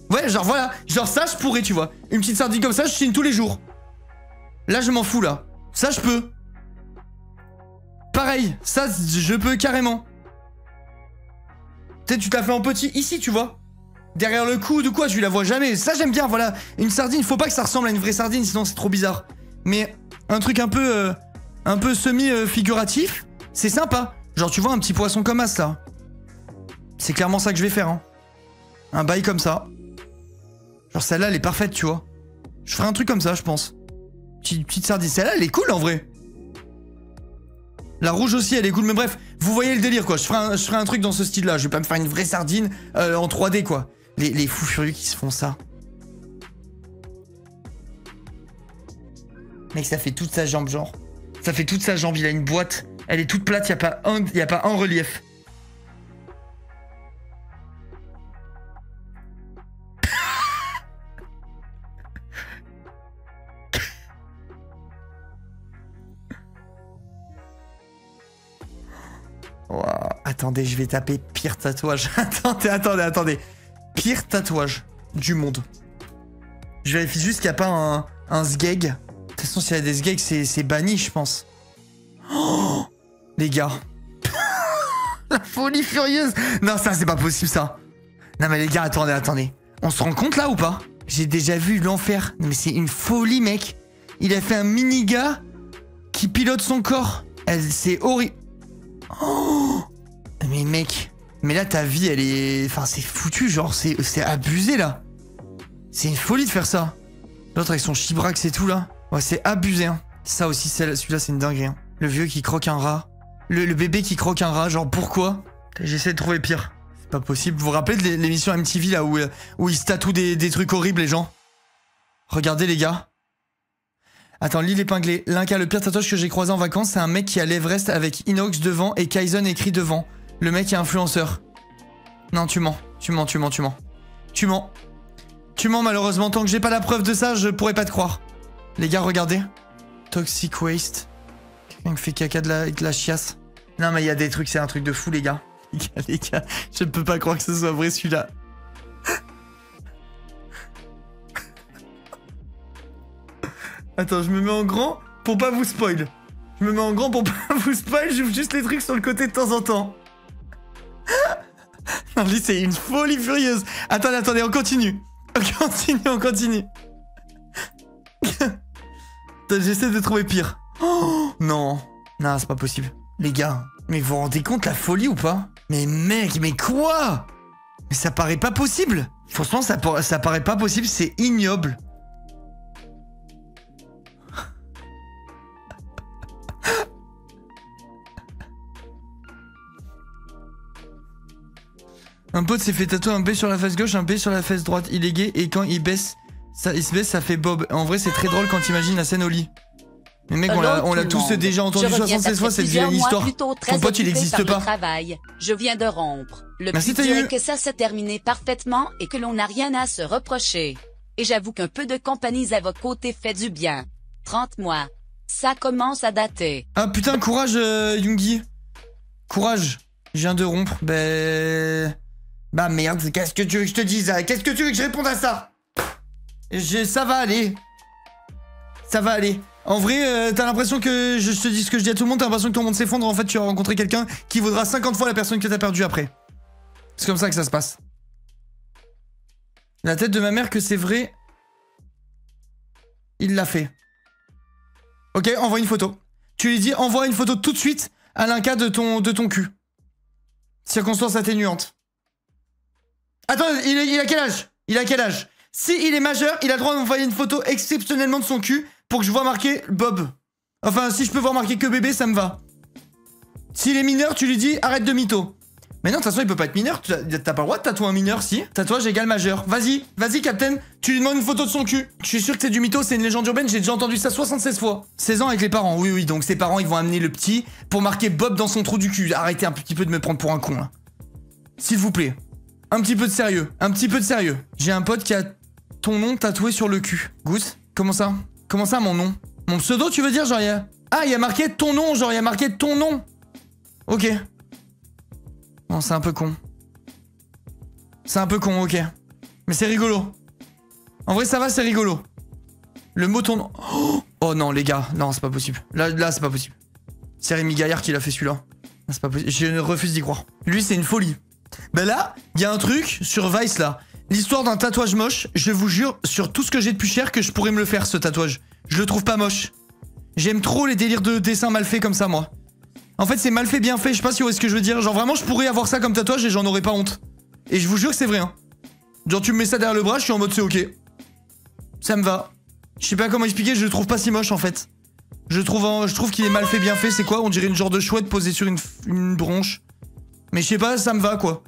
Ouais, genre, voilà. Genre, ça, je pourrais, tu vois. Une petite sardine comme ça, je chine tous les jours. Là, je m'en fous, là. Ça, je peux. Pareil. Ça, je peux carrément. Peut-être tu t'as fait en petit ici, tu vois. Derrière le coude ou quoi, je la vois jamais. Ça, j'aime bien, voilà. Une sardine, faut pas que ça ressemble à une vraie sardine, sinon c'est trop bizarre. Mais un truc un peu semi-figuratif, c'est sympa. Genre, tu vois, un petit poisson comme as, là. C'est clairement ça que je vais faire, hein. Un bail comme ça. Genre, celle-là, elle est parfaite, tu vois. Je ferai un truc comme ça, je pense. Petite sardine. Celle-là, elle est cool, en vrai. La rouge aussi, elle est cool. Mais bref, vous voyez le délire, quoi. Je ferai un truc dans ce style-là. Je vais pas me faire une vraie sardine en 3D, quoi. Les fous furieux qui se font ça. Mec, ça fait toute sa jambe, genre. Ça fait toute sa jambe. Il a une boîte. Elle est toute plate. Y a pas un relief. Wow. Attendez, je vais taper pire tatouage. Attendez. Pire tatouage du monde. Je vérifie juste qu'il n'y a pas un sgeg. De toute façon, s'il y a des sgegs, c'est banni, je pense. Oh, les gars. La folie furieuse. Non, ça, c'est pas possible, ça. Non, mais les gars, attendez. On se rend compte, là, ou pas? J'ai déjà vu l'enfer. Non, mais c'est une folie, mec. Il a fait un mini-gars qui pilote son corps. C'est horrible. Oh, mais mec, mais là ta vie elle est... Enfin c'est foutu, genre c'est abusé là. C'est une folie de faire ça. L'autre avec son chibrax et tout là. Ouais c'est abusé hein. Ça aussi celui-là c'est une dinguerie hein. Le vieux qui croque un rat. Le bébé qui croque un rat, genre pourquoi? J'essaie de trouver pire. C'est pas possible. Vous vous rappelez de l'émission MTV là où ils se tatouent des trucs horribles les gens? Regardez les gars. Attends, lis l'épinglé. L'Inca, le pire tatouage que j'ai croisé en vacances, c'est un mec qui a l'Everest avec Inox devant et Kaizen écrit devant. Le mec est influenceur. Non, tu mens. Tu mens malheureusement. Tant que j'ai pas la preuve de ça, je pourrais pas te croire. Les gars, regardez. Toxic waste. Quelqu'un qui fait caca de la chiasse. Non, mais il y a des trucs, c'est un truc de fou, les gars. Les gars, je ne peux pas croire que ce soit vrai celui-là. Attends, je me mets en grand pour pas vous spoil. J'ouvre juste les trucs sur le côté de temps en temps. Non, lui, c'est une folie furieuse. Attendez, on continue. On continue. J'essaie de trouver pire. Oh, non, c'est pas possible. Les gars, mais vous vous rendez compte la folie ou pas? Mais mec, mais quoi? Mais ça paraît pas possible. Franchement, ça paraît pas possible, c'est ignoble. Un pote s'est fait tatouer un B sur la face gauche, un B sur la face droite. Il est gay et quand il se baisse, ça fait Bob. En vrai, c'est très drôle quand t'imagines la scène au lit. Mais mec, on l'a tous déjà entendu 76 fois cette vieille histoire. Ton pote, il n'existe pas. Je viens de rompre. Le plus dur est que ça s'est terminé parfaitement et que l'on n'a rien à se reprocher. Et j'avoue qu'un peu de compagnie à votre côté fait du bien. 30 mois. Ça commence à dater. Ah putain, courage, Youngi. Courage. Je viens de rompre. Bah merde, qu'est-ce que tu veux que je te dise? Qu'est-ce que tu veux que je réponde à ça? Ça va aller. En vrai, t'as l'impression que, je te dis ce que je dis à tout le monde, t'as l'impression que ton monde s'effondre, en fait tu vas rencontrer quelqu'un qui vaudra 50 fois la personne que t'as perdue après. C'est comme ça que ça se passe. La tête de ma mère que c'est vrai. Il l'a fait. Ok, envoie une photo. Tu lui dis, envoie une photo tout de suite à l'Inca de ton cul. Circonstance atténuante. Attends, il a quel âge? Il a quel âge? Si il est majeur, il a le droit d'envoyer une photo exceptionnellement de son cul pour que je vois marquer Bob. Enfin, si je peux voir marquer que bébé, ça me va. S'il est mineur, tu lui dis, arrête de mytho. Mais non, de toute façon, il peut pas être mineur. T'as pas le droit de tatouer un mineur, si. Tatouage égale majeur. Vas-y, vas-y, Captain. Tu lui demandes une photo de son cul. Je suis sûr que c'est du mytho, c'est une légende urbaine. J'ai déjà entendu ça 76 fois. 16 ans avec les parents. Oui, oui. Donc ses parents, ils vont amener le petit pour marquer Bob dans son trou du cul. Arrêtez un petit peu de me prendre pour un con, là. S'il vous plaît. Un petit peu de sérieux. Un petit peu de sérieux. J'ai un pote qui a ton nom tatoué sur le cul. Goose, comment ça? Comment ça, mon nom? Mon pseudo, tu veux dire, genre, Ah, il y a marqué ton nom, genre, il y a marqué ton nom. Ok. Non, c'est un peu con. C'est un peu con, ok. Mais c'est rigolo. En vrai, ça va, c'est rigolo. Le mot ton nom... Oh non, les gars. Non, c'est pas possible. Là c'est pas possible. C'est Rémi Gaillard qui l'a fait celui-là. C'est pas possible. Je refuse d'y croire. Lui, c'est une folie. Ben là, il y a un truc sur Vice, là. L'histoire d'un tatouage moche. Je vous jure, sur tout ce que j'ai de plus cher, que je pourrais me le faire, ce tatouage. Je le trouve pas moche. J'aime trop les délires de dessins mal faits comme ça, moi. En fait, c'est mal fait, bien fait, je sais pas si vous voyez ce que je veux dire. Genre vraiment, je pourrais avoir ça comme tatouage et j'en aurais pas honte. Et je vous jure que c'est vrai, hein. Genre, tu me mets ça derrière le bras, je suis en mode c'est ok. Ça me va. Je sais pas comment expliquer, je le trouve pas si moche en fait. Je trouve qu'il est mal fait, bien fait. C'est quoi? On dirait une genre de chouette posée sur une bronche. Mais je sais pas, ça me va quoi.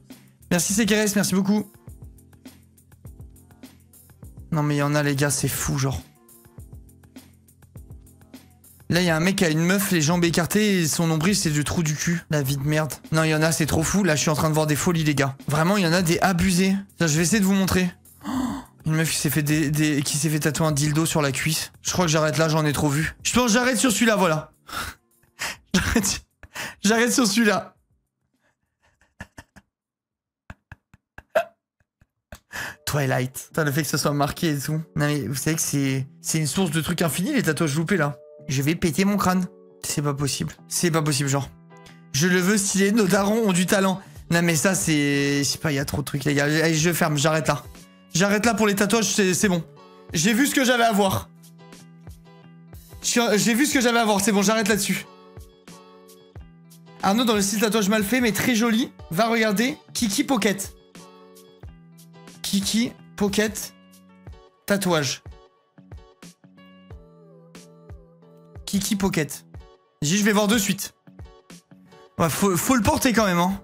Merci CKRS, merci beaucoup. Non mais il y en a les gars, c'est fou genre. Là, il y a un mec qui a une meuf, les jambes écartées, et son nombril, c'est du trou du cul. La vie de merde. Non, il y en a, c'est trop fou. Là, je suis en train de voir des folies, les gars. Vraiment, il y en a des abusés. Tiens, je vais essayer de vous montrer. Oh, une meuf qui s'est fait qui s'est fait tatouer un dildo sur la cuisse. Je crois que j'arrête là, j'en ai trop vu. Je pense que j'arrête sur celui-là, voilà. J'arrête sur celui-là. Twilight. Putain, le fait que ça soit marqué et tout. Non, mais vous savez que c'est une source de trucs infinis, les tatouages loupés, là. Je vais péter mon crâne. C'est pas possible. C'est pas possible, genre. Je le veux stylé, nos darons ont du talent. Non mais ça c'est... Je sais pas, il y a trop de trucs les gars. Allez, je ferme, j'arrête là. J'arrête là pour les tatouages, c'est bon. J'ai vu ce que j'avais à voir. J'ai vu ce que j'avais à voir, c'est bon, j'arrête là-dessus. Arnaud dans le style tatouage mal fait mais très joli. Va regarder Kiki Pocket. Kiki Pocket tatouage. Kiki Pocket. Je vais voir de suite. Ouais, faut le porter quand même, hein.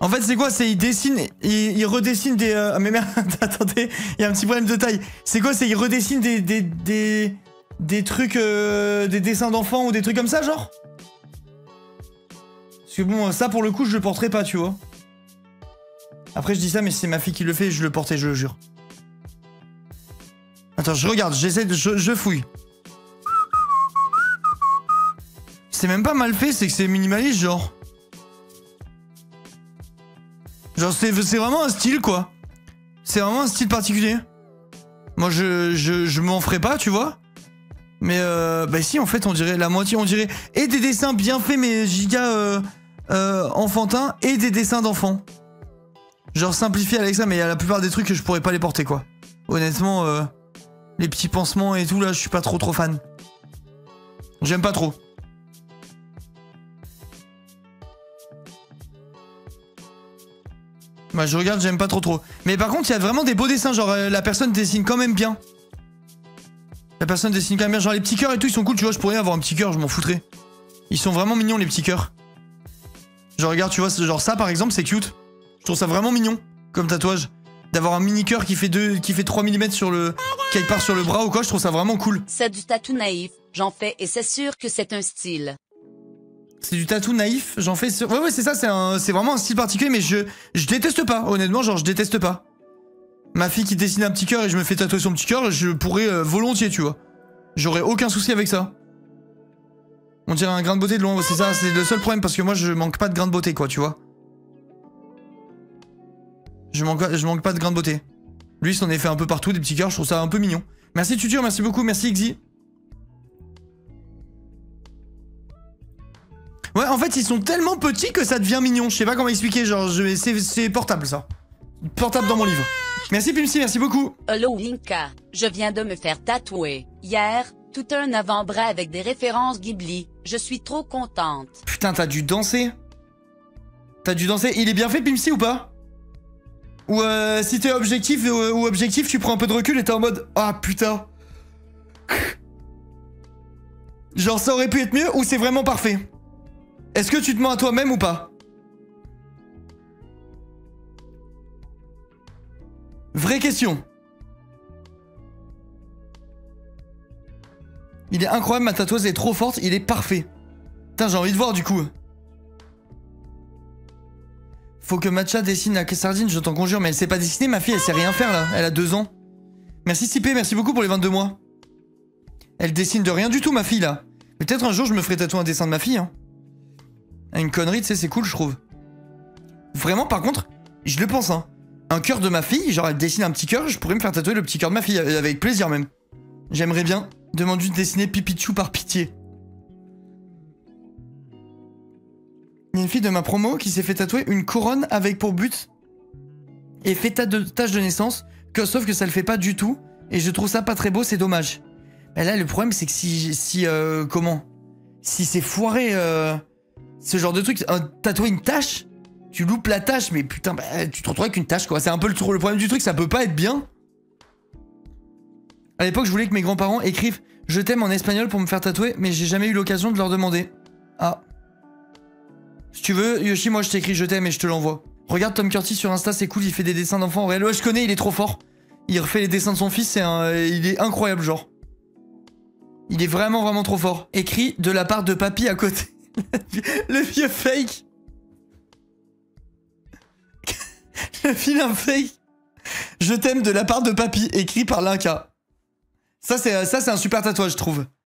En fait, c'est quoi? C'est il dessine, il redessine des... Ah mais merde, attendez, il y a un petit problème de taille. C'est quoi? C'est il redessine des trucs... des dessins d'enfants ou des trucs comme ça, genre? Parce que bon, ça pour le coup, je le porterai pas, tu vois. Après, je dis ça, mais c'est ma fille qui le fait, je le portais, je le jure. Attends, je regarde, j'essaie de... Je fouille. C'est même pas mal fait, c'est que c'est minimaliste, genre. Genre, c'est vraiment un style, quoi. C'est vraiment un style particulier. Moi, je m'en ferai pas, tu vois. Mais, bah si, en fait, on dirait la moitié, on dirait... Et des dessins bien faits, mais giga enfantins, et des dessins d'enfants. Genre, simplifié avec ça, mais il y a la plupart des trucs que je pourrais pas les porter, quoi. Honnêtement, les petits pansements et tout, là, je suis pas trop fan. J'aime pas trop. Bah je regarde, j'aime pas trop. Mais par contre, il y a vraiment des beaux dessins, genre la personne dessine quand même bien. La personne dessine quand même bien, genre les petits cœurs et tout, ils sont cool, tu vois, je pourrais avoir un petit cœur, je m'en foutrais. Ils sont vraiment mignons les petits cœurs. Genre regarde, tu vois, genre ça par exemple, c'est cute. Je trouve ça vraiment mignon, comme tatouage. D'avoir un mini cœur qui fait 3 mm sur le... quelque part sur le bras ou quoi, je trouve ça vraiment cool. C'est du tatou naïf, j'en fais et c'est sûr que c'est un style. C'est du tatou naïf, j'en fais sur... Ouais, c'est ça, c'est vraiment un style particulier, mais je déteste pas, honnêtement, genre je déteste pas. Ma fille qui dessine un petit cœur et je me fais tatouer son petit cœur, je pourrais volontiers, tu vois. J'aurais aucun souci avec ça. On dirait un grain de beauté de loin, c'est ça, c'est le seul problème, parce que moi je manque pas de grain de beauté, quoi, tu vois. Je manque pas de grain de beauté. Lui, il s'en est fait un peu partout, des petits cœurs, je trouve ça un peu mignon. Merci Tutur, merci beaucoup, merci Xy. Ouais, en fait, ils sont tellement petits que ça devient mignon. Je sais pas comment expliquer, genre, c'est portable, ça. Portable dans mon livre. Merci, Pimsy, merci beaucoup. Hello, Linka. Je viens de me faire tatouer. Hier, tout un avant-bras avec des références Ghibli. Je suis trop contente. Putain, t'as dû danser. T'as dû danser. Il est bien fait, Pimsy, ou pas? Ou si t'es objectif ou objectif, tu prends un peu de recul et t'es en mode... Ah, putain. Genre, ça aurait pu être mieux ou c'est vraiment parfait? Est-ce que tu te mens à toi-même ou pas? Vraie question. Il est incroyable, ma tatoueuse est trop forte, il est parfait. Putain, j'ai envie de voir du coup. Faut que Matcha dessine la sardine, je t'en conjure, mais elle sait pas dessiner, ma fille, elle sait rien faire là, elle a 2 ans. Merci Cipé, merci beaucoup pour les 22 mois. Elle dessine de rien du tout, ma fille là. Peut-être un jour je me ferai tatouer un dessin de ma fille. Hein. Une connerie, tu sais, c'est cool, je trouve. Vraiment, par contre, je le pense, hein. Un cœur de ma fille, genre elle dessine un petit cœur, je pourrais me faire tatouer le petit cœur de ma fille, avec plaisir même. J'aimerais bien. Demande juste de dessiner Pipichou par pitié. Il y a une fille de ma promo qui s'est fait tatouer une couronne avec pour but et fait tache de naissance, sauf que ça le fait pas du tout, et je trouve ça pas très beau, c'est dommage. Mais là, le problème, c'est que si c'est foiré, ce genre de truc, tatouer une tache, tu loupes la tache, mais putain, bah, tu te retrouves avec une tache, quoi. C'est un peu le problème du truc, ça peut pas être bien. À l'époque, je voulais que mes grands-parents écrivent « Je t'aime » en espagnol pour me faire tatouer, mais j'ai jamais eu l'occasion de leur demander. Ah. Si tu veux, Yoshi, moi je t'écris « Je t'aime » et je te l'envoie. Regarde Tom Curtis sur Insta, c'est cool, il fait des dessins d'enfants en réel. Ouais, je connais, il est trop fort. Il refait les dessins de son fils, il est incroyable, genre. Il est vraiment, vraiment trop fort. Écrit de la part de papy à côté. Le vieux fake. Le vilain fake. Je t'aime de la part de papy, écrit par Linka. Ça, c'est un super tatouage, je trouve.